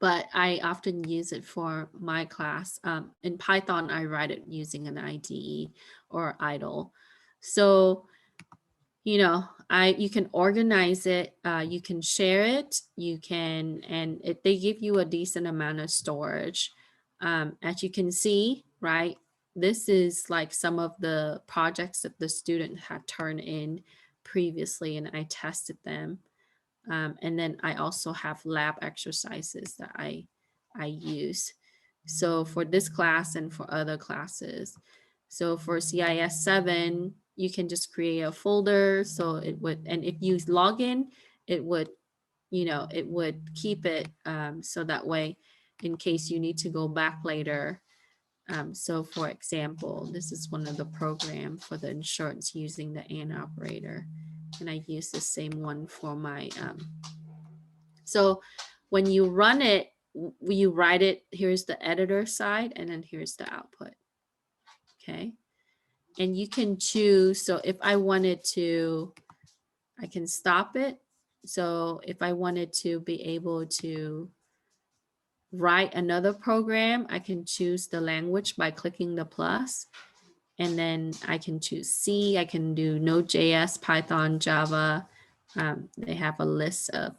But I often use it for my class. In Python, I write it using an IDE or idle. So, you know, you can organize it, you can share it, you can, and they give you a decent amount of storage. As you can see, right, this is like some of the projects that the student had turned in previously, and I tested them. And then I also have lab exercises that I use. So for this class and for other classes. So for CIS7, you can just create a folder. So it would, and if you log in, it would, you know, it would keep it so that way, in case you need to go back later. So for example, this is one of the program for the insurance using the AND operator. And I use the same one for my, so when you run it, you write it, here's the editor side, and then here's the output. Okay. And you can choose, so if I wanted to, I can stop it. So if I wanted to be able to write another program, I can choose the language by clicking the plus. And then I can choose C, I can do Node.js, Python, Java. They have a list of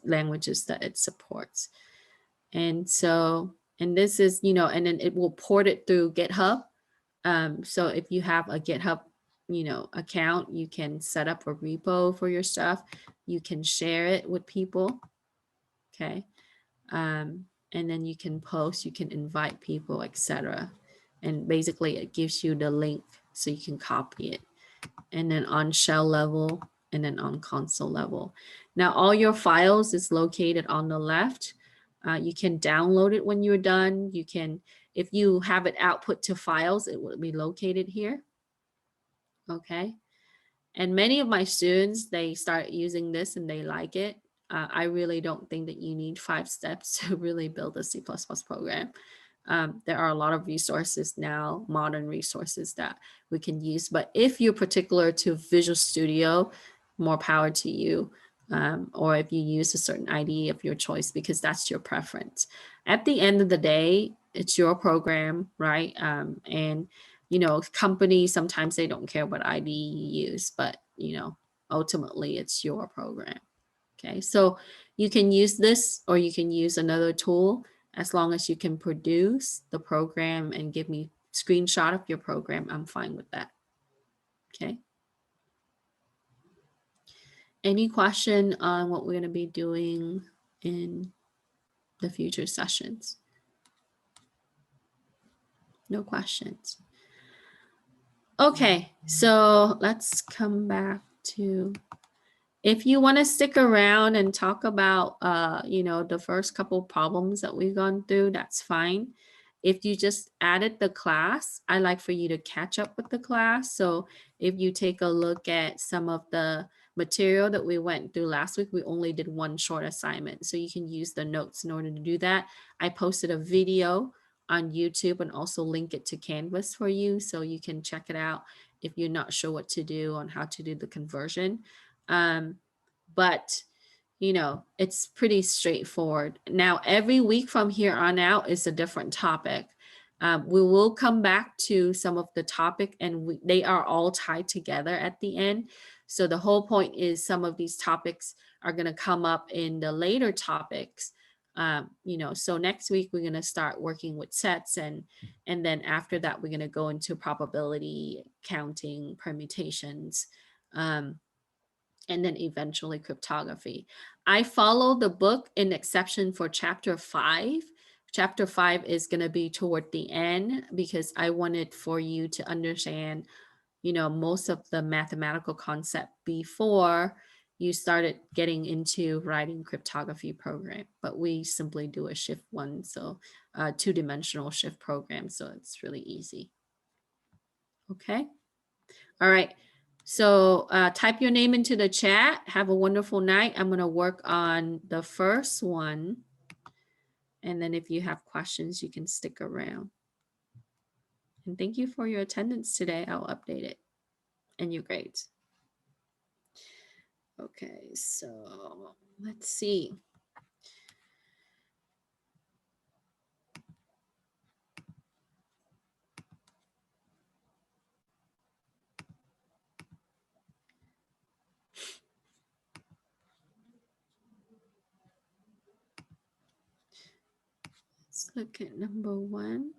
languages that it supports. And so, and this is, you know, and then it will port it through GitHub. So if you have a GitHub, you know, account, you can set up a repo for your stuff. You can share it with people. Okay. And then you can post, you can invite people, etc. And basically it gives you the link so you can copy it. And then on shell level, and then on console level. Now all your files is located on the left. You can download it when you're done. You can, if you have it output to files, it will be located here. Okay. And many of my students, they start using this and they like it. I really don't think that you need 5 steps to really build a C++ program. There are a lot of resources now, modern resources that we can use. But if you're particular to Visual Studio, more power to you. Or if you use a certain IDE of your choice, because that's your preference. At the end of the day, it's your program, right? And, you know, companies, sometimes they don't care what IDE you use, but, you know, ultimately it's your program. Okay, so you can use this or you can use another tool as long as you can produce the program and give me a screenshot of your program. I'm fine with that. Okay. Any question on what we're going to be doing in the future sessions? No questions. Okay, so let's come back to, if you want to stick around and talk about, you know, the first couple problems that we've gone through, that's fine. If you just added the class, I like for you to catch up with the class. So if you take a look at some of the material that we went through last week, we only did one short assignment. So you can use the notes in order to do that. I posted a video on YouTube and also link it to Canvas for you, so you can check it out if you're not sure what to do on how to do the conversion. But you know, it's pretty straightforward. Now, every week from here on out is a different topic. We will come back to some of the topic, and they are all tied together at the end. So the whole point is some of these topics are going to come up in the later topics. You know, so next week we're going to start working with sets, and then after that we're going to go into probability, counting, permutations, and then eventually cryptography. I follow the book in exception for chapter 5. Chapter 5 is going to be toward the end because I wanted for you to understand, you know, most of the mathematical concept before you started getting into writing cryptography program. But we simply do a shift 1, so two-dimensional shift program, so it's really easy. Okay. All right. So type your name into the chat. Have a wonderful night. I'm going to work on the first one. And then if you have questions, you can stick around. And thank you for your attendance today. I'll update it and your grades. Okay, so let's see. Let's look at number 1.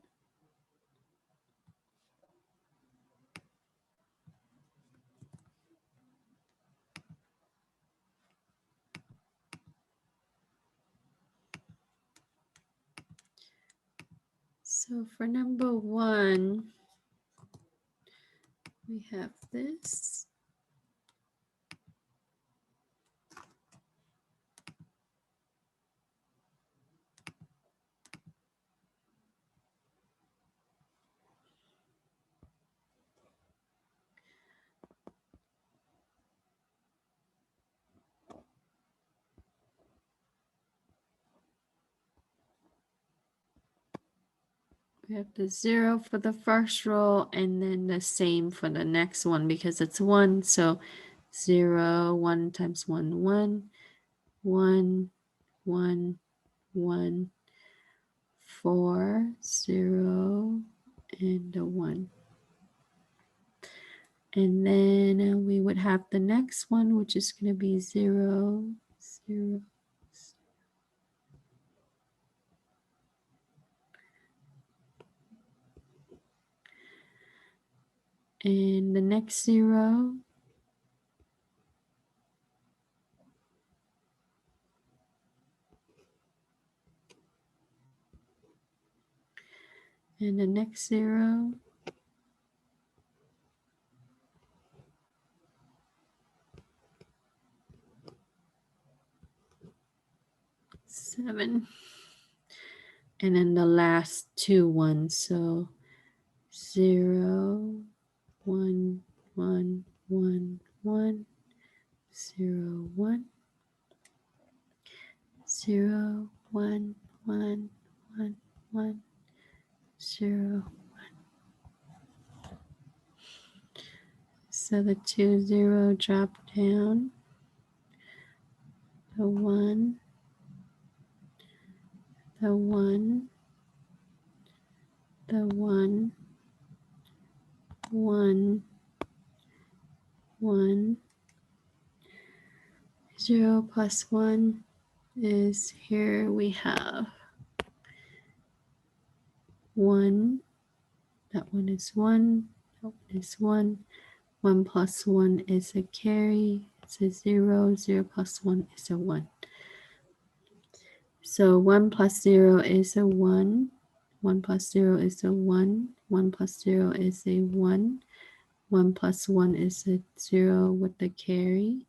So for number 1, we have this. We have the 0 for the first row and then the same for the next one because it's 1. So 0, 1 times 1, 1, 1, 1, 1, 4, 0, and a 1. And then we would have the next one, which is going to be 0, 0. And the next 0. And the next 0. Seven. And then the last 2 ones. So 0, 1, 1, 1, 1, 0, 1, 0, 1, 1, 1, 1, 0, 1. So the 2, 0 drop down. The 1, the 1, the 1, 1, 1, 0 plus 1 is here we have 1. That one is 1. That one is 1. 1 plus 1 is a carry. It's a 0. 0 plus 1 is a 1. So 1 plus 0 is a 1. 1 plus 0 is a 1. 1 plus 0 is a 1. 1 plus 1 is a 0 with the carry.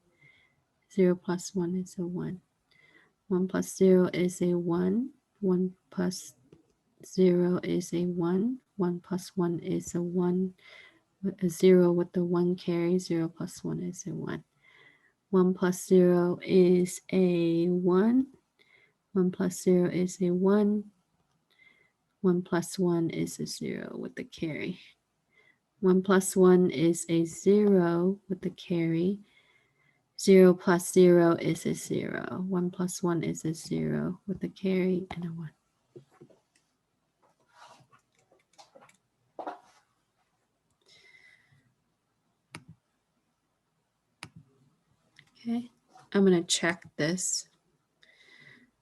0 plus 1 is a 1. 1 plus 0 is a 1. 1 plus 0 is a 1. 1 plus 1 is a 1. A 0 with the 1 carry. 0 plus 1 is a 1. 1 plus 0 is a 1. 1 plus 0 is a 1. 1 plus 1 is a 0 with the carry. 1 plus 1 is a 0 with the carry. 0 plus 0 is a 0. 1 plus 1 is a 0 with the carry and a 1. Okay, I'm going to check this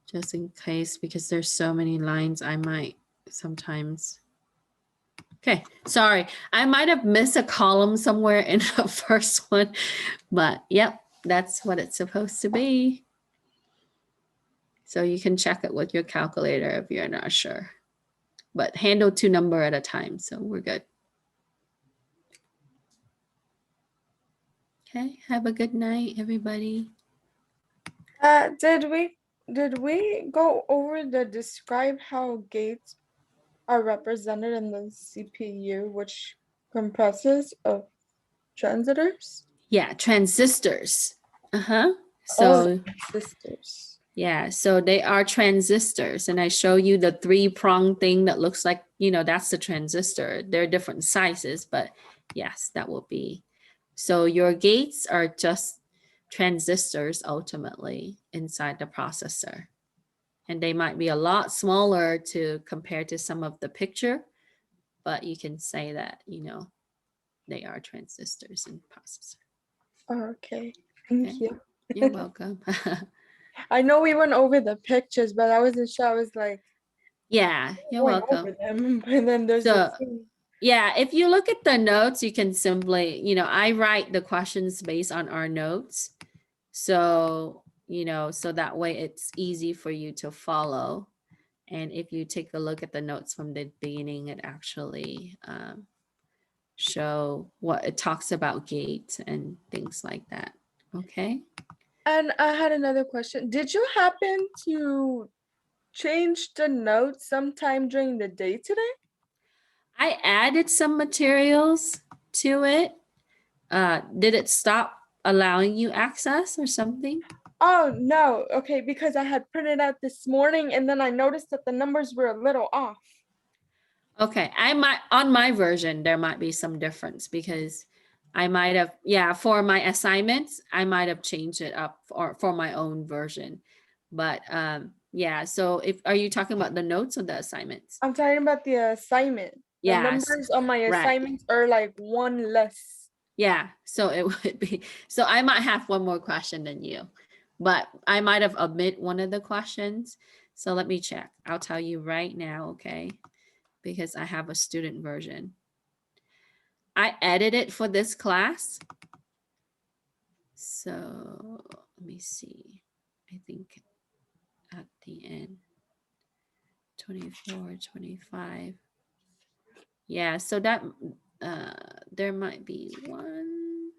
just in case because there's so many lines I might sometimes. Okay, sorry. I might have missed a column somewhere in the first one, but yep, that's what it's supposed to be. So you can check it with your calculator if you're not sure. But handle 2 number at a time, so we're good. Okay, have a good night, everybody. Did we go over the describe how gates are represented in the CPU, which comprises of transistors? Yeah, transistors. Oh, So sisters. yeah, so they are transistors, and I show you the 3-prong thing that looks like, that's the transistor. They're different sizes, but yes, that will be. So your gates are just transistors ultimately inside the processor. And they might be a lot smaller to compare to some of the picture, but you can say that, they are transistors in processor. Okay, thank Okay. you. You're welcome. I know we went over the pictures, but I wasn't sure. I was like, Yeah, you're going welcome. over them, but then there's So, the thing. yeah, if you look at the notes, you can simply, I write the questions based on our notes. So, so that way it's easy for you to follow. And if you take a look at the notes from the beginning, it actually show what it talks about gates and things like that. Okay. And I had another question. Did you happen to change the notes sometime during the day today? I added some materials to it. Did it stop allowing you access or something? Oh, no. Okay, because I had printed out this morning and then I noticed that the numbers were a little off. Okay, on my version, there might be some difference because I might have, for my assignments, I might have changed it up for my own version. But so are you talking about the notes or the assignments? I'm talking about the assignment. The Yes, numbers on my right. assignments are like 1 less. Yeah, so it would be, so I might have one more question than you, but I might have omit one of the questions. So let me check. I'll tell you right now, okay? Because I have a student version. I edited for this class. So let me see. I think at the end, 24, 25. Yeah, so that there might be one.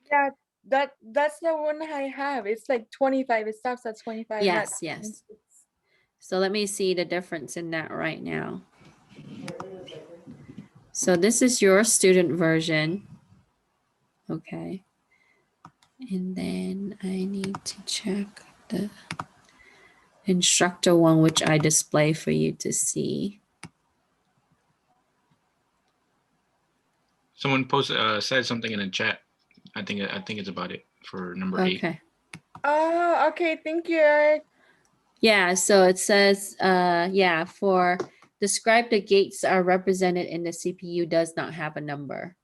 Yeah, that's the one I have. It's like 25. It stops at 25. not Yes, yes. 26. So let me see the difference in that right now. So this is your student version. Okay. And then I need to check the instructor one, which I display for you to see. Someone said something in the chat. I think it's about it for number 8. Okay. Oh, okay. Thank you, Eric. Yeah, so it says, for describe the gates are represented in the CPU does not have a number.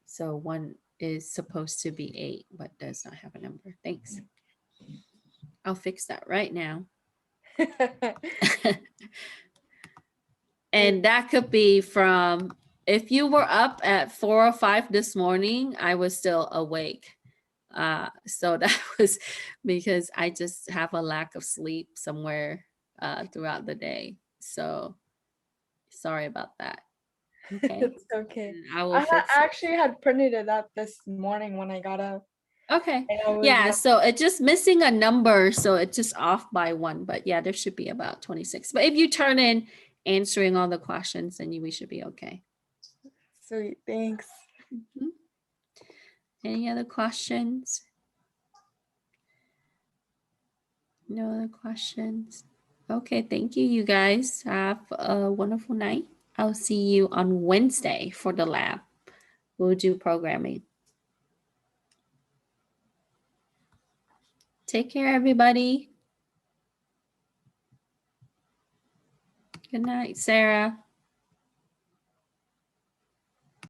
So one is supposed to be 8, but does not have a number. Thanks. I'll fix that right now. And that could be from, if you were up at 4 or 5 this morning, I was still awake. So that was because I just have a lack of sleep somewhere throughout the day. So sorry about that. Okay. It's okay. And I will I fix it. actually had printed it out this morning when I got up. Okay. and I was Yeah, like, so it's just missing a number, so it's just off by 1. But yeah, there should be about 26. But if you turn in answering all the questions, then we should be okay. sweet, thanks. Mhm. Any other questions? No other questions? Okay, thank you, you guys. Have a wonderful night. I'll see you on Wednesday for the lab. We'll do programming. Take care, everybody. Good night, Sarah.